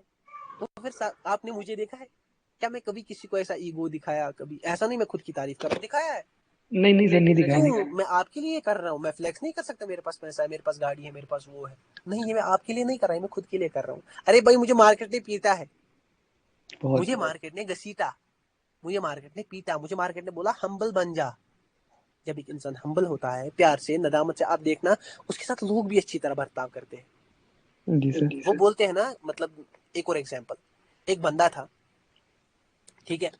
तो फिर आपने मुझे देखा है क्या, मैं कभी किसी को ऐसा ईगो दिखाया? कभी ऐसा नहीं मैं खुद की तारीफ कर रहा, दिखाया है? नहीं सर, नहीं दिखाया। क्यों? मैं आपके लिए कर रहा हूँ, मैं फ्लेक्स नहीं कर सकता मेरे पास पैसा है, मेरे पास गाड़ी है, मेरे पास वो है। नहीं, ये मैं आपके लिए नहीं कर रहा है, मैं खुद के लिए कर रहा हूँ। अरे भाई, मुझे मार्केट ने पीटा है, मुझे मार्केट ने घसीटा, मुझे मार्केट ने पीटा, मुझे मार्केट ने बोला हम्बल बन जा। जब एक इंसान हम्बल होता है, प्यार से, नदामत से, आप देखना उसके साथ लोग भी अच्छी तरह बर्ताव करते हैं। जी सर। वो बोलते हैं ना, मतलब एक और एग्जांपल, एक बंदा था, ठीक है।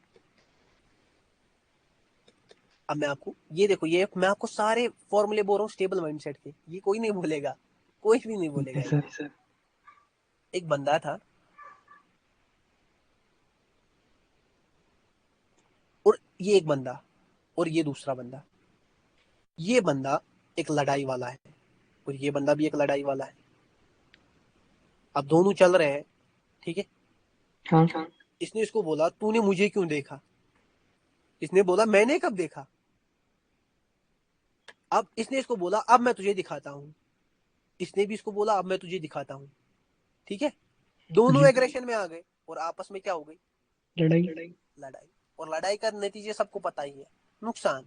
अब मैं आपको ये देखो, ये मैं आपको सारे फॉर्मूले बोल रहा हूँ स्टेबल माइंडसेट के, ये कोई नहीं बोलेगा, कोई भी नहीं बोलेगा ये। एक बंदा था और ये एक बंदा और ये दूसरा बंदा, ये बंदा एक लड़ाई वाला है और ये बंदा भी एक लड़ाई वाला है। अब दोनों चल रहे हैं, ठीक है। हाँ। इसने इसको बोला तूने मुझे क्यों देखा, इसने बोला मैंने कब देखा। अब इसने इसको बोला अब मैं तुझे दिखाता हूँ, इसने भी इसको बोला अब मैं तुझे दिखाता हूँ, ठीक है। दोनों एग्रेशन में आ गए और आपस में क्या हो गई, लड़ाई। लड़ाई। और लड़ाई का नतीजे सबको पता ही है, नुकसान।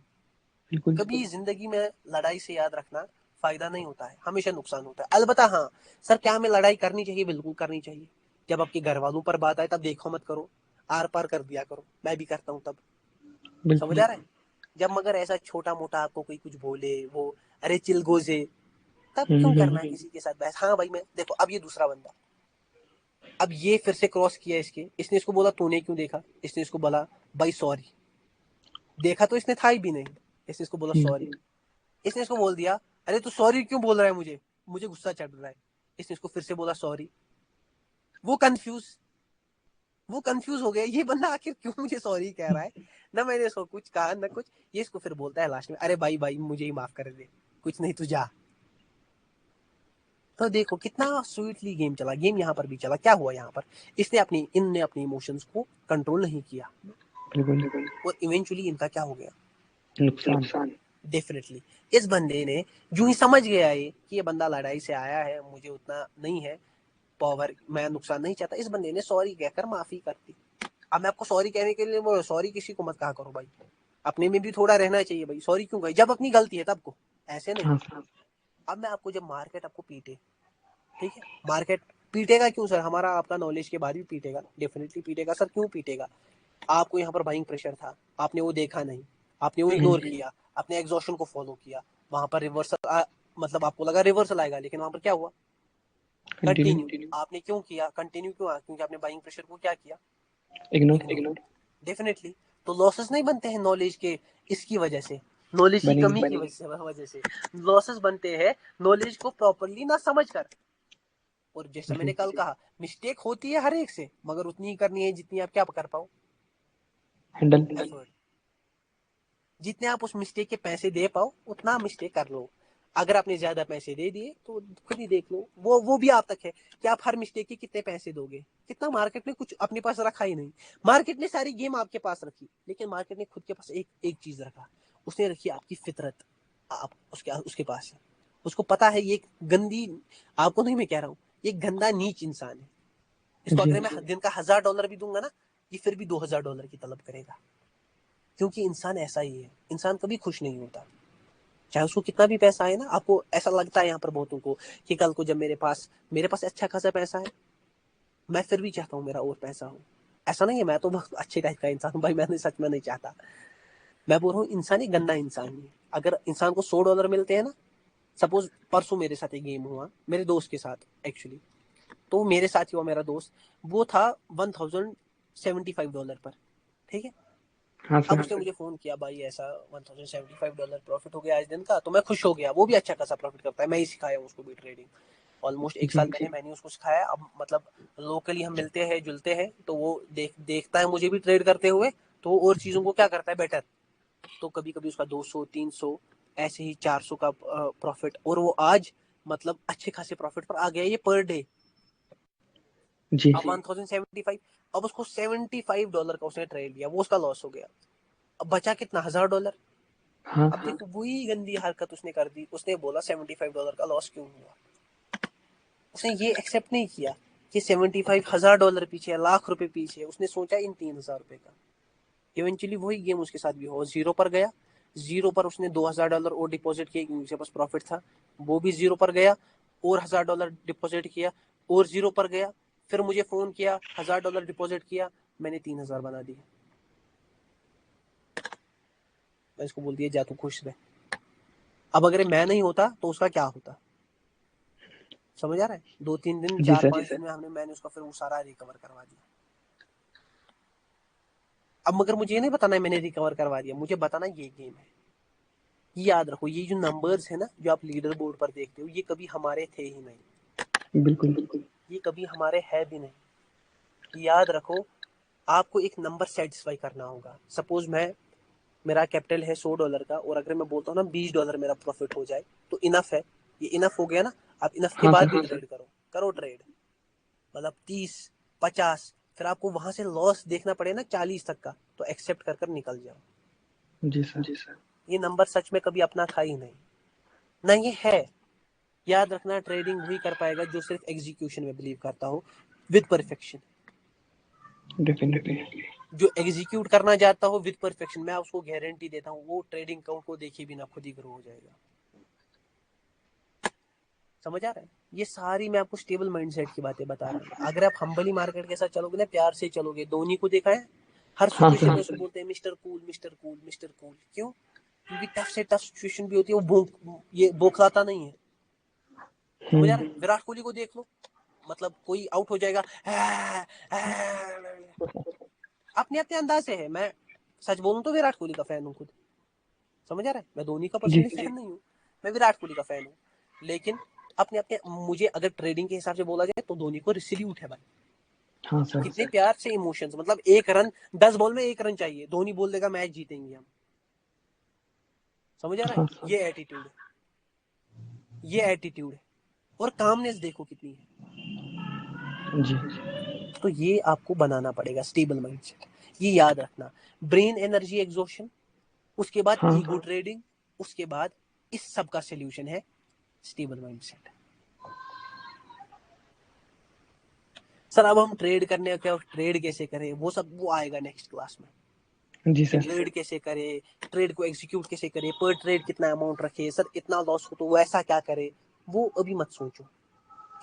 कभी जिंदगी में लड़ाई से याद रखना, फायदा नहीं होता है, हमेशा नुकसान होता है। अलबत्ता हाँ सर, क्या हमें लड़ाई करनी चाहिए? बिल्कुल करनी चाहिए। जब आपके घर वालों पर बात आए तब देखो मत करो, आर पार कर दिया करो, मैं भी करता हूँ तब। समझ आ रहा है? जब मगर ऐसा छोटा मोटा आपको कोई कुछ बोले, वो अरे चिल गोजे, तब क्यों करना है किसी के साथ बहस? हाँ भाई, मैं देखो, अब ये दूसरा बंदा, अब ये फिर से क्रॉस किया इसने इसको बोला तूने क्यों देखा, इसने इसको बोला भाई सॉरी। देखा तो इसने था ही भी नहीं, इसने इसको बोला सॉरी। इसने इसको बोल दिया अरे तू सॉरी क्यों बोल रहा है, मुझे मुझे गुस्सा चढ़ रहा है। इसने इसको फिर से बोला सॉरी। वो कंफ्यूज वो कंफ्यूज हो गया, ये बंदा आखिर क्यों मुझे सॉरी कह रहा है, ना मैंने इसको कुछ कहा ना कुछ। ये इसको फिर बोलता है लास्ट में अरे भाई भाई मुझे ही माफ कर दे, कुछ नहीं तू जा। तो देखो कितना स्वीटली गेम चला, गेम यहाँ पर भी चला। क्या हुआ यहाँ पर, इनने अपने इमोशंस को कंट्रोल नहीं किया और इवेंचुअली इनका क्या हो गया, नुकसान। डेफिनेटली। इस बंदे ने जो ही समझ गया ये कि ये बंदा लड़ाई से आया है, मुझे उतना नहीं है पावर, मैं नुकसान नहीं चाहता, इस बंदे ने सॉरी कहकर माफी कर दी। अब मैं आपको सॉरी कहने के लिए बोल, सॉरी किसी को मत कहा करो भाई, अपने में भी थोड़ा रहना चाहिए भाई। सॉरी क्यों कही, जब अपनी गलती है तब को, ऐसे नहीं। अब मैं आपको, जब मार्केट आपको पीटे, ठीक है, मार्केट पीटेगा क्यों सर? हमारा आपका नॉलेज के बाद भी पीटेगा, डेफिनेटली पीटेगा सर। क्यों पीटेगा? आपको यहाँ पर बाइंग प्रेशर था, आपने वो देखा नहीं, आपने वो इग्नोर किया, आपने एग्जॉशन को फॉलो किया, वहां पर रिवर्सल, मतलब आपको लगा रिवर्सल आएगा, लेकिन वहां पर क्या हुआ? कंटिन्यू। आपने क्यों किया कंटिन्यू? क्यों आया? क्योंकि आपने बाइंग प्रेशर को क्या किया? इग्नोर। डेफिनेटली। तो लॉसेस नहीं बनते हैं नॉलेज के, इसकी वजह से, नॉलेज की कमी की वजह से लॉसेस बनते हैं, नॉलेज को प्रॉपरली ना समझ कर। और जैसे मैंने कल कहा, मिस्टेक होती है हर एक से, मगर उतनी ही करनी है जितनी आप क्या कर पाओ, हैंडल। एफर्ट। जितने आप उस मिस्टेक के पैसे दे पाओ उतना मिस्टेक कर लो। अगर आपने ज्यादा पैसे दे दिए तो खुद ही देख लो, वो भी आप तक है कि आप हर मिस्टेक के कितने पैसे दोगे। कितना मार्केट ने कुछ अपने पास रखा ही नहीं, मार्केट ने सारी गेम आपके पास रखी, लेकिन मार्केट ने खुद के पास एक एक चीज रखा, उसने रखी आपकी फितरत। आप उसके पास है, उसको पता है ये गंदी, आपको नहीं मैं कह रहा हूँ, ये गंदा नीच इंसान है, इसको अगर मैं दिन का $1000 भी दूंगा ना, ये फिर भी $2000 की तलब करेगा। क्योंकि इंसान ऐसा ही है, इंसान कभी खुश नहीं होता, चाहे उसको कितना भी पैसा है ना। आपको ऐसा लगता है यहाँ पर बहुतों को कि कल को जब मेरे पास अच्छा खासा पैसा है, मैं फिर भी चाहता हूँ मेरा और पैसा हो। ऐसा नहीं है, मैं तो बहुत अच्छे टाइप का इंसान हूँ भाई, मैंने सच में नहीं चाहता। मैं बोल रहा हूँ इंसान ही गंदा इंसान ही है। अगर इंसान को $100 मिलते हैं ना, सपोज परसों मेरे साथ एक गेम हुआ, मेरे दोस्त के साथ एक्चुअली, तो मेरे साथ ही हुआ, मेरा दोस्त, वो था $1075 पर, ठीक है। हाँ अब सर। उसने मुझे फोन किया, भाई ऐसा $1075 प्रॉफिट हो गया आज दिन का। तो मैं खुश हो गया, वो भी अच्छा खासा प्रॉफिट करता है, मैं ही सिखाया हूँ उसको भी ट्रेडिंग। ऑलमोस्ट एक साल पहले मैंने उसको सिखाया। अब मतलब लोकली हम मिलते हैं जुलते हैं, तो वो देखता है मुझे भी ट्रेड करते हुए, तो वो और चीजों को क्या करता है बेटर। तो कभी कभी उसका 200 300 ऐसे ही 400 का प्रॉफिट, और वो आज मतलब अच्छे खासे प्रॉफिट पर आ गया ये पर डे। जी। अब 1075, अब उसको $75 का उसने ट्रेड लिया, वो उसका लॉस हो गया। अब बचा कितना, $1000। हाँ। अब देखो वही गंदी हरकत उसने कर दी, उसने बोला $75 का लॉस क्यों हुआ। उसने ये एक्सेप्ट नहीं किया कि $75,000 पीछे है, ₹1,00,000 पीछे है। उसने सोचा इन $3000 का। इवेंचुअली वही गेम उसके साथ भी हुआ, जीरो पर गया। जीरो पर उसने $2000 और डिपॉजिट किया क्योंकि उसके पास प्रॉफिट था, वो भी जीरो पर गया। और $1000 डिपॉजिट किया, और जीरो पर गया। फिर मुझे फोन किया, $1000 डिपॉजिट किया, मैंने 3000 बना दिया। मैं इसको बोल दिया जा तू खुश रह। अब अगर मैं नहीं होता तो उसका क्या होता, समझ आ रहा है? 2-3 दिन, जी चार सर। पांच दिन में मैंने उसका फिर वो सारा रिकवर करवा दिया। अब मगर मुझे ये नहीं बताना है मैंने रिकवर करवा दिया, मुझे बताना ये गेम है। ये याद रखो, ये जो नंबर्स है ना जो आप लीडर बोर्ड पर देखते हो, ये कभी हमारे थे ही बिल्कुल। नहीं, ये कभी हमारे है भी नहीं। याद रखो, आपको एक नंबर सेटिस्फाई करना होगा। सपोज मेरा कैपिटल है $100 का, और अगर मैं बोलता हूँ ना $20 मेरा प्रॉफिट हो जाए, तो इनफ है। ये इनफ हो गया ना। आप इनफ के हाँ बाद सर। भी ट्रेड करो ट्रेड, मतलब 30-50, फिर आपको वहां से लॉस देखना पड़े ना 40 तक का, तो एक्सेप्ट कर निकल जाओ। जी सर। ये नंबर सच में कभी अपना था ही नहीं, ना ये है। याद रखना, ट्रेडिंग वही कर पाएगा जो सिर्फ एग्जीक्यूशन में बिलीव करता हो, विद परफेक्शन। डेफिनेटली। जो एग्जीक्यूट करना चाहता हो विद परफेक्शन, मैं उसको गारंटी देता हूँ वो ट्रेडिंग अकाउंट को देखे बिना खुद ही ग्रो हो जाएगा। समझ आ रहा है? ये सारी मैं आपको स्टेबल माइंडसेट की बातें बता रहा हूँ। अगर आप हम्बली मार्केट के साथ चलोगे ना, प्यार से चलोगे, धोनी को देखा है, हर हाँ सिचुएशन सर। में उसको बोलते हैं mister cool, mister cool, mister cool. क्यों? क्योंकि टफ से टफ सिचुएशन भी होती है, वो ये बौखलाता नहीं है। समझ आ रहा है? विराट कोहली को देख लो, मतलब कोई आउट हो जाएगा, अपने अपने अंदाज से है। मैं सच बोलूं तो विराट कोहली का फैन हूँ खुद। समझ आ रहा है? मैं धोनी का जी। पर्सनली फैन नहीं हूँ, मैं विराट कोहली का फैन हूँ। लेकिन अपने अपने, मुझे अगर ट्रेडिंग के हिसाब से बोला जाए तो धोनी को सल्यूट है भाई। हाँ सर। कितने प्यार से इमोशंस, मतलब 1 रन, 10 बॉल में 1 रन चाहिए, धोनी बोल देगा मैच जीतेंगे हम। समझ आ रहा हाँ है? ये एटीट्यूड है, और कामनेस देखो कितनी है। जी। तो ये आपको बनाना पड़ेगा स्टेबल माइंडसेट। ये याद रखना, ब्रेन एनर्जी एग्जॉशन, उसके बाद हाँ। ईगो ट्रेडिंग, उसके बाद इस सब का सोल्यूशन है स्टेबल माइंडसेट। सर अब हम ट्रेड करने क्या, ट्रेड कैसे करें, वो सब वो आएगा नेक्स्ट क्लास में। जी कि सर। ट्रेड कैसे करे, ट्रेड को एग्जीक्यूट कैसे करे, पर ट्रेड कितना अमाउंट रखे, सर इतना लॉस हो तो वैसा क्या करे, वो अभी मत सोचो।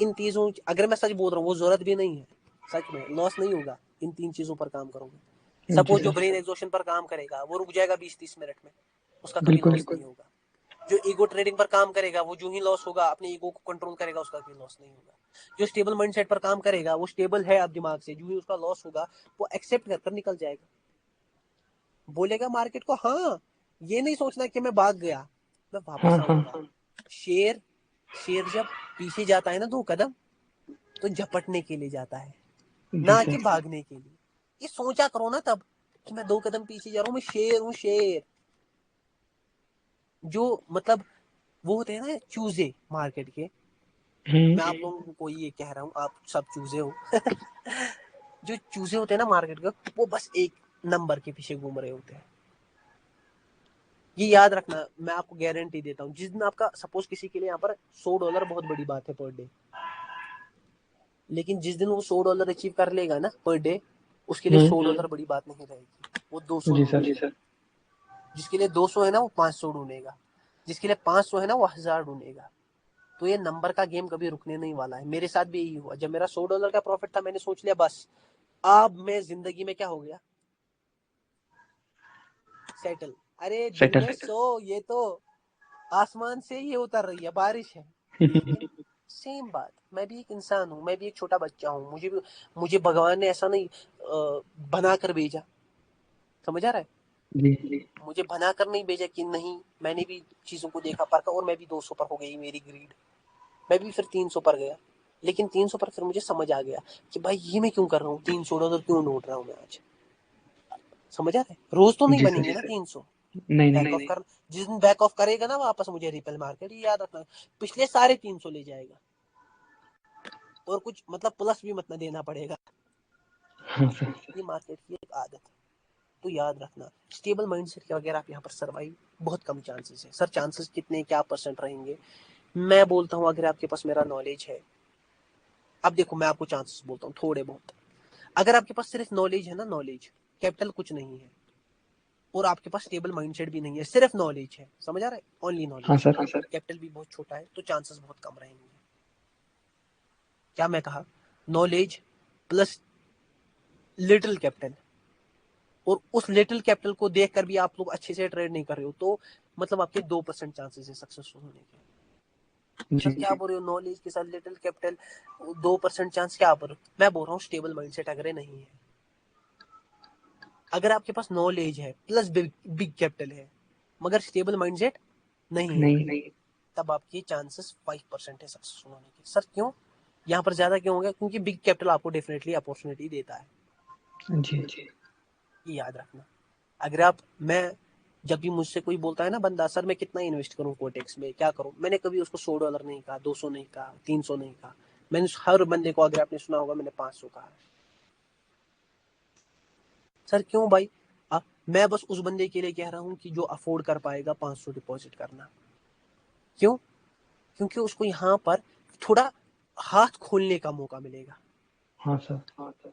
इन चीजों, अगर मैं सच बोल रहा हूँ, वो जरूरत भी नहीं है। सच में लॉस नहीं होगा इन 3 चीजों पर काम करोगे। जी सपोज जो सर। ब्रेन एग्जॉशन पर काम करेगा वो रुक जाएगा 20-30 मिनट में, उसका कभी बिल्कुल। लॉस नहीं होगा। जो ईगो ट्रेडिंग पर काम करेगा वो जो ही लॉस होगा, अपने ईगो को कंट्रोल करेगा, उसका कोई लॉस नहीं होगा। जो स्टेबल माइंडसेट पर काम करेगा, वो स्टेबल है आप दिमाग से, जो ही उसका लॉस होगा वो एक्सेप्ट कर निकल जाएगा, बोलेगा मार्केट को हाँ, ये नहीं सोचना कि मैं भाग गया, मैं हाँ वापस हाँ। आऊंगा। शेर शेर जब पीछे जाता है ना 2 कदम, तो झपटने के लिए जाता है, जी ना कि सर। भागने के लिए। ये सोचा करो ना तब कि मैं 2 कदम पीछे जा रहा हूँ, मैं शेर हूँ, शेर। जो मतलब वो होते हैं ना चूजे मार्केट के, मैं आप लोगों को ये कह रहा हूँ, आप सब चूजे हो। जो चूजे होते हैं ना मार्केट के, वो बस एक नंबर के पीछे घूम रहे होते हैं। ये याद रखना, मैं आपको गारंटी देता हूँ, जिस दिन आपका, सपोज किसी के लिए यहाँ पर $100 बहुत बड़ी बात है पर डे, लेकिन जिस दिन वो $100 अचीव कर लेगा ना पर डे, उसके लिए $100 बड़ी बात नहीं रहेगी, वो 200 जी सर। ढूंढेगा। जिसके लिए 200 है ना वो 500 ढूंढेगा, जिसके लिए 500 है ना वो 1000 ढूंढेगा। तो ये नंबर का गेम कभी रुकने नहीं वाला है। मेरे साथ भी यही हुआ, जब मेरा $100 का प्रॉफिट था, मैंने सोच लिया बस अब मैं जिंदगी में क्या हो गया, सेटल। अरे दिन सेटल। में सो, ये तो आसमान से ये उतर रही है, बारिश है। सेम बात, मैं भी एक इंसान हूँ, मैं भी एक छोटा बच्चा हूँ, मुझे भगवान ने ऐसा नहीं बना कर भेजा, समझ आ रहा है? जी। मुझे बना कर नहीं भेजा कि नहीं, मैंने भी चीजों को देखा परखा, और मैं भी 200 पर हो गई मेरी ग्रीड, मैं भी फिर 300 पर गया। लेकिन 300 पर फिर मुझे समझ आ गया कि भाई ये मैं क्यों कर रहा हूँ, $300 क्यों ढूंढ रहा हूँ मैं आज, समझ आ रहा है? रोज तो नहीं जी बनेंगे सर। ना 300। नहीं बैक नहीं। ऑफ कर, जिस दिन बैक ऑफ करेगा ना वापस मुझे रिपल मार्केट, ये याद रखना, पिछले सारे 300 ले जाएगा, और कुछ मतलब प्लस भी मत ना देना पड़ेगा। हाँ सर। ये मार्केट की एक आदत है, तो याद रखना। स्टेबल माइंडसेट के अगर आप यहाँ पर सर्वाइव, बहुत कम चांसेस है। सर चांसेस कितने, क्या परसेंट रहेंगे? मैं बोलता हूँ अगर आपके पास मेरा नॉलेज है, अब देखो मैं आपको चांसेस बोलता हूँ थोड़े बहुत। अगर आपके पास सिर्फ नॉलेज है ना, नॉलेज, कैपिटल कुछ नहीं है, और आपके पास स्टेबल माइंडसेट भी नहीं है, सिर्फ नॉलेज है, समझ आ रहा है? ओनली हाँ नॉलेज, सर। कैपिटल भी बहुत छोटा है, तो चांसेस बहुत कम रहेंगे। क्या मैं कहा? नॉलेज प्लस लिटिल कैपिटल, और उस लिटिल कैपिटल को देखकर भी आप लोग अच्छे से ट्रेड नहीं कर रहे हो, तो मतलब आपके 2% चांसेस है सक्सेसफुल होने के। सर जी। क्या बोल रहे हो, नॉलेज के साथ लिटिल कैपिटल, 2% चांस, क्या बोल रहे हो? मैं बोल रहा हूँ स्टेबल माइंडसेट अगर नहीं है, अगर आपके पास नॉलेज है प्लस बिग कैपिटल है, मगर स्टेबल माइंडसेट नहीं है, नहीं। तब आपके चांसेस 5% है सक्सेसफुल होने के। सर क्यों यहाँ पर ज्यादा क्यों होगा? क्योंकि बिग कैपिटल आपको डेफिनेटली अपॉर्चुनिटी देता है, जी। ये याद रखना। अगर आप, मैं, जब भी मुझसे कोई बोलता है ना बंदा, सर मैं कितना इन्वेस्ट करूं कोटेक्स में, क्या करूं, मैंने कभी उसको $100 नहीं कहा, 200 नहीं कहा, 300 नहीं कहा। मैंने हर बंदे को, अगर आपने सुना होगा, मैंने 500 कहा। सर क्यों भाई? मैं बस उस बंदे के लिए कह रहा हूँ कि जो अफोर्ड कर पाएगा 500 डिपॉजिट करना। क्यों? क्योंकि उसको यहाँ पर थोड़ा हाथ खोलने का मौका मिलेगा। हाँ सर।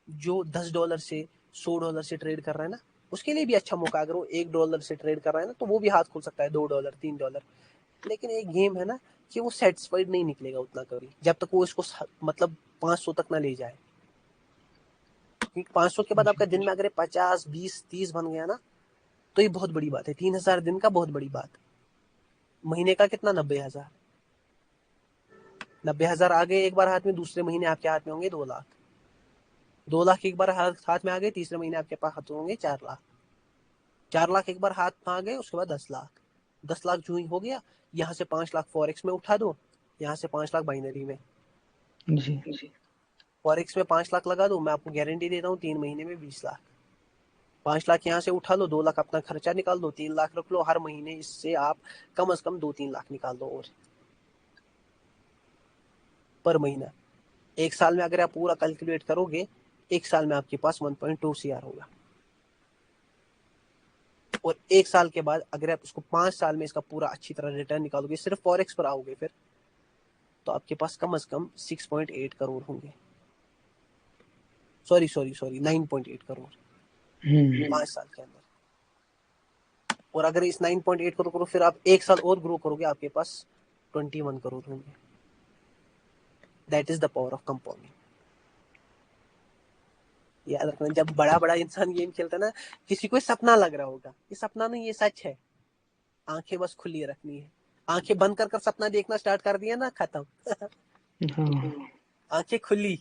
जो $10 से $100 से ट्रेड कर रहा है ना, उसके लिए भी अच्छा मौका। अगर वो $1 से ट्रेड कर रहा है ना, तो वो भी हाथ खोल सकता है, $2 $3। लेकिन एक गेम है ना कि वो सेटिस्फाइड नहीं निकलेगा उतना कभी, जब तक वो इसको मतलब 500 तक ना ले जाए। क्योंकि 500 के बाद आपका दिन में अगर 50 20 30 बन गया ना, तो ये बहुत बड़ी बात है। 3000 दिन का बहुत बड़ी बात। महीने का कितना? 90,000। 90,000 आ गए एक बार हाथ में, दूसरे महीने आपके हाथ में होंगे 2 लाख। 2 लाख एक बार हाथ में आ गए, तीसरे महीने आपके पास हाथ होंगे 4 लाख। 4 लाख एक बार हाथ में आ गए, उसके बाद 10 लाख। 10 लाख जो ही हो गया, यहाँ से 5 लाख फॉरेक्स में उठा दो, यहाँ से 5 लाख बाइनरी में। जी। फॉरेक्स में 5 लाख लगा दो, मैं आपको गारंटी देता हूँ 3 महीने में 20 लाख। 5 लाख यहाँ से उठा लो, 2 लाख अपना खर्चा निकाल दो, 3 लाख रख लो हर महीने, इससे आप कम से कम 2-3 लाख निकाल दो और पर महीना। एक साल में अगर आप पूरा कैलकुलेट करोगे, एक साल में आपके पास 1.2 CR होगा। और एक साल के बाद अगर आप इसको 5 साल में इसका पूरा अच्छी तरह रिटर्न निकालोगे, सिर्फ फॉरेक्स पर आओगे फिर, तो आपके पास कम से कम 6.8 करोड़ होंगे। सॉरी 9.8 करोड़। 5 साल के अंदर। और अगर इस 9.8 करोड़ करो, फिर आप 1 साल और ग्रो करोगे, आपके पास 21 करोड़ होंगे। That is the power of compounding. याद रखना, जब बड़ा बड़ा इंसान गेम खेलता है ना, किसी को सपना लग रहा होगा, ये सपना नहीं, ये सच है। आंखें बस खुली रखनी है। आंखें बंद कर सपना देखना स्टार्ट कर दिया ना, खत्म। आंखें खुली,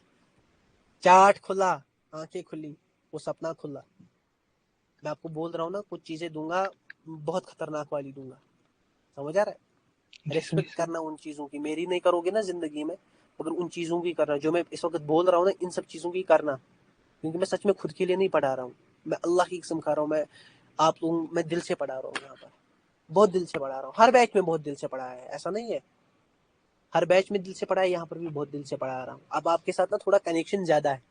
चार्ट खुला, आंखें खुली, वो सपना खुला। मैं आपको बोल रहा हूँ ना, कुछ चीजें दूंगा, बहुत खतरनाक वाली दूंगा, समझ आ रहा है? रिस्पेक्ट करना उन चीजों की, मेरी नहीं करोगे ना जिंदगी में, मगर उन चीजों की करना जो मैं इस वक्त बोल रहा हूँ ना, इन सब चीजों की करना। क्योंकि मैं सच में खुद के लिए नहीं पढ़ा रहा हूँ, मैं अल्लाह की कसम खा रहा हूँ, मैं आप लोग, मैं दिल से पढ़ा रहा हूँ यहाँ पर, बहुत दिल से पढ़ा रहा हूँ। हर बैच में बहुत दिल से पढ़ा है, ऐसा नहीं है, हर बैच में दिल से पढ़ा है, यहाँ पर भी बहुत दिल से पढ़ा रहा हूँ। अब आपके साथ ना थोड़ा कनेक्शन ज्यादा है,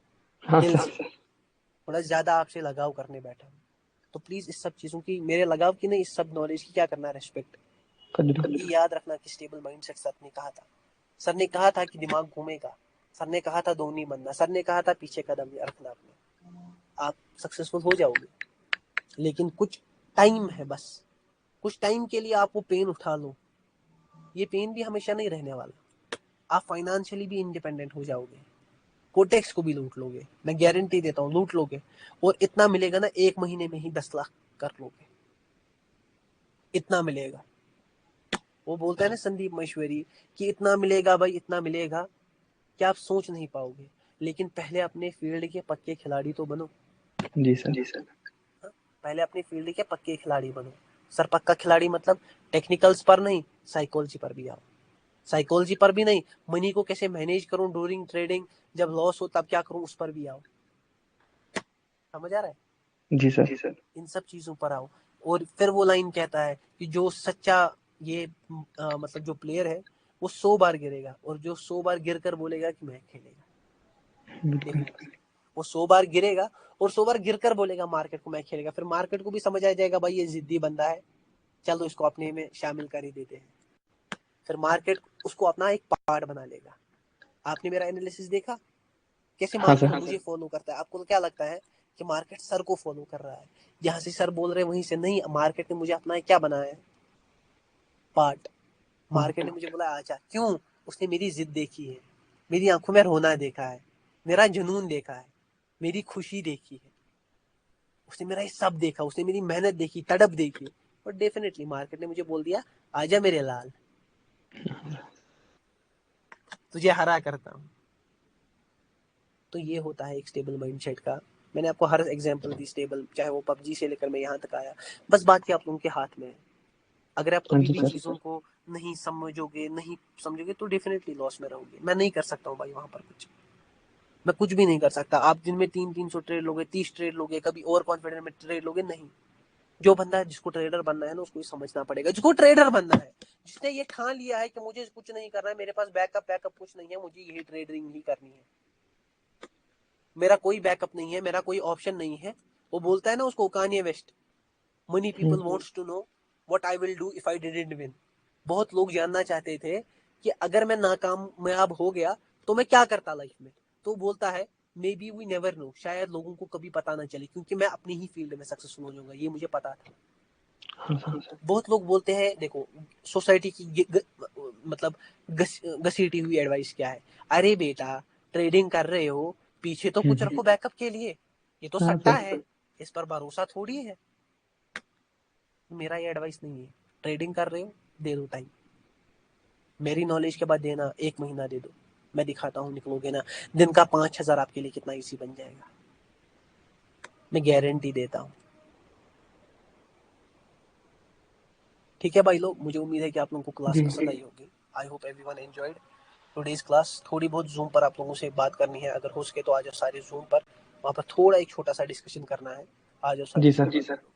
दिल से थोड़ा ज्यादा आपसे लगाव करने बैठा हूँ। तो प्लीज इस सब चीजों की, मेरे लगाव की नहीं, इस सब नॉलेज की क्या करना, रेस्पेक्ट। ये याद रखना कि स्टेबल माइंडसेट सर ने कहा था, सर ने कहा था कि दिमाग घूमेगा, सर ने कहा था धोनी बनना, सर ने कहा था पीछे कदम रखना अपने, आप सक्सेसफुल हो जाओगे। लेकिन कुछ टाइम है, बस कुछ टाइम के लिए आप वो पेन उठा लो, ये पेन भी हमेशा नहीं रहने वाला। आप फाइनेंशियली भी इंडिपेंडेंट हो जाओगे, कोटेक्स को भी लूट लोगे, मैं गारंटी देता हूँ, लूट लोगे। और इतना मिलेगा ना, 1 महीने में ही 10 लाख कर लोगे, इतना मिलेगा। वो बोलता है ना संदीप महेश्वरी कि इतना मिलेगा भाई, इतना मिलेगा कि आप सोच नहीं पाओगे। लेकिन पहले अपने फील्ड के पक्के खिलाड़ी तो बनो। जी सर। पहले अपनी फील्ड के पक्के खिलाड़ी बनो। सर पक्का खिलाड़ी मतलब टेक्निकल्स पर नहीं, साइकोलॉजी पर भी आओ। साइकोलॉजी पर भी नहीं, मनी को कैसे मैनेज करूं ड्यूरिंग ट्रेडिंग, जब लॉस हो तब क्या करूं, उस पर भी आओ। समझ आ रहा है? जी सर। इन सब चीजों पर आओ। और फिर वो लाइन कहता है कि जो सच्चा ये मतलब जो प्लेयर है, वो 100 बार गिरेगा, और जो 100 बार गिर कर बोलेगा कि मैं खेलेगा। देखो, वो 100 बार गिरेगा और 100 बार गिर कर बोलेगा मार्केट को मैं खेलेगा, फिर मार्केट को भी समझ आ जाएगा भाई ये जिद्दी बंदा है, चलो इसको अपने में शामिल कर ही देते हैं। फिर मार्केट उसको अपना एक पार्ट बना लेगा। आपने मेरा एनालिसिस देखा कैसे हाँ मार्केट सर। मुझे फॉलो करता है? आपको क्या लगता है कि मार्केट सर को फॉलो कर रहा है? जहां से सर बोल रहे हैं वहीं से नहीं, मार्केट ने मुझे अपना क्या बनाया है, पार्ट। मार्केट ने मुझे बोला आजा, क्यों? उसने मेरी जिद देखी है, मेरी आंखों में रोना देखा है, मेरा जुनून देखा है, मेरी खुशी देखी है, उसने मेरा ये सब देखा, उसने मेरी मेहनत देखी, तड़प देखी। और डेफिनेटली मार्केट ने मुझे बोल दिया आजा मेरे लाल, तुझे हरा करता हूँ। तो ये होता है एक स्टेबल माइंडसेट का। मैंने आपको हर एग्जांपल दी स्टेबल, चाहे वो पबजी से लेकर मैं यहाँ तक आया। बस बाकी आप लोगों के हाथ में है। अगर आप हाँ अभी जी भी सर। चीजों को नहीं समझोगे तो डेफिनेटली लॉस में रहोगे। मैं नहीं कर सकता हूँ भाई वहां पर कुछ, मैं कुछ भी नहीं कर सकता। आप दिन में 300 ट्रेड लोगे, 30 ट्रेड लोगे, कभी और कॉन्फिडेंट में ट्रेड लोगे, नहीं। जो बंदा जिसको ट्रेडर बनना है ना, उसको समझना पड़ेगा। जिसको ट्रेडर बनना है, जिसने ये ठान लिया है कि मुझे कुछ नहीं करना है, मेरे पास बैकअप कुछ नहीं है, मुझे यही ट्रेडिंग ही करनी है, मेरा कोई बैकअप नहीं है, मेरा कोई ऑप्शन नहीं है। वो बोलता है ना उसको, Kanye West, money people wants to know what I will do if I didn't win. बहुत लोग जानना चाहते थे कि अगर मैं नाकामयाब हो गया तो मैं क्या करता लाइफ में। तो बोलता है maybe we never know, शायद लोगों को कभी पता ना चले, क्योंकि मैं अपनी ही फील्ड में सक्सेसफुल हो जाऊंगा, ये मुझे पता था। हाँ सर। बहुत लोग बोलते हैं, देखो सोसाइटी की मतलब घसीटी हुई एडवाइस क्या है, अरे बेटा ट्रेडिंग कर रहे हो, पीछे तो कुछ रखो बैकअप के लिए, ये तो हाँ सट्टा सर। है, इस पर भरोसा थोड़ी है। मेरा ये एडवाइस नहीं है। ट्रेडिंग कर रहे हो, दे दो टाइम, मेरी नॉलेज के बाद देना, 1 महीना दे दो, मैं दिखाता हूँ निकलोगे ना। दिन का 5,000 आपके लिए कितना इजी बन जाएगा, मैं गारंटी देता हूँ। ठीक है भाई लोग, मुझे उम्मीद है कि आप लोगों को क्लास जी पसंद आई होगी। I hope everyone enjoyed today's class. थोड़ी बहुत जूम पर आप लोगों से बात करनी है, अगर हो सके तो आ जाओ सारे जूम पर, वहाँ पर थोड़ा एक छोटा सा डिस्कशन करना है, आ जाओ सारे जी जूम सर। पर।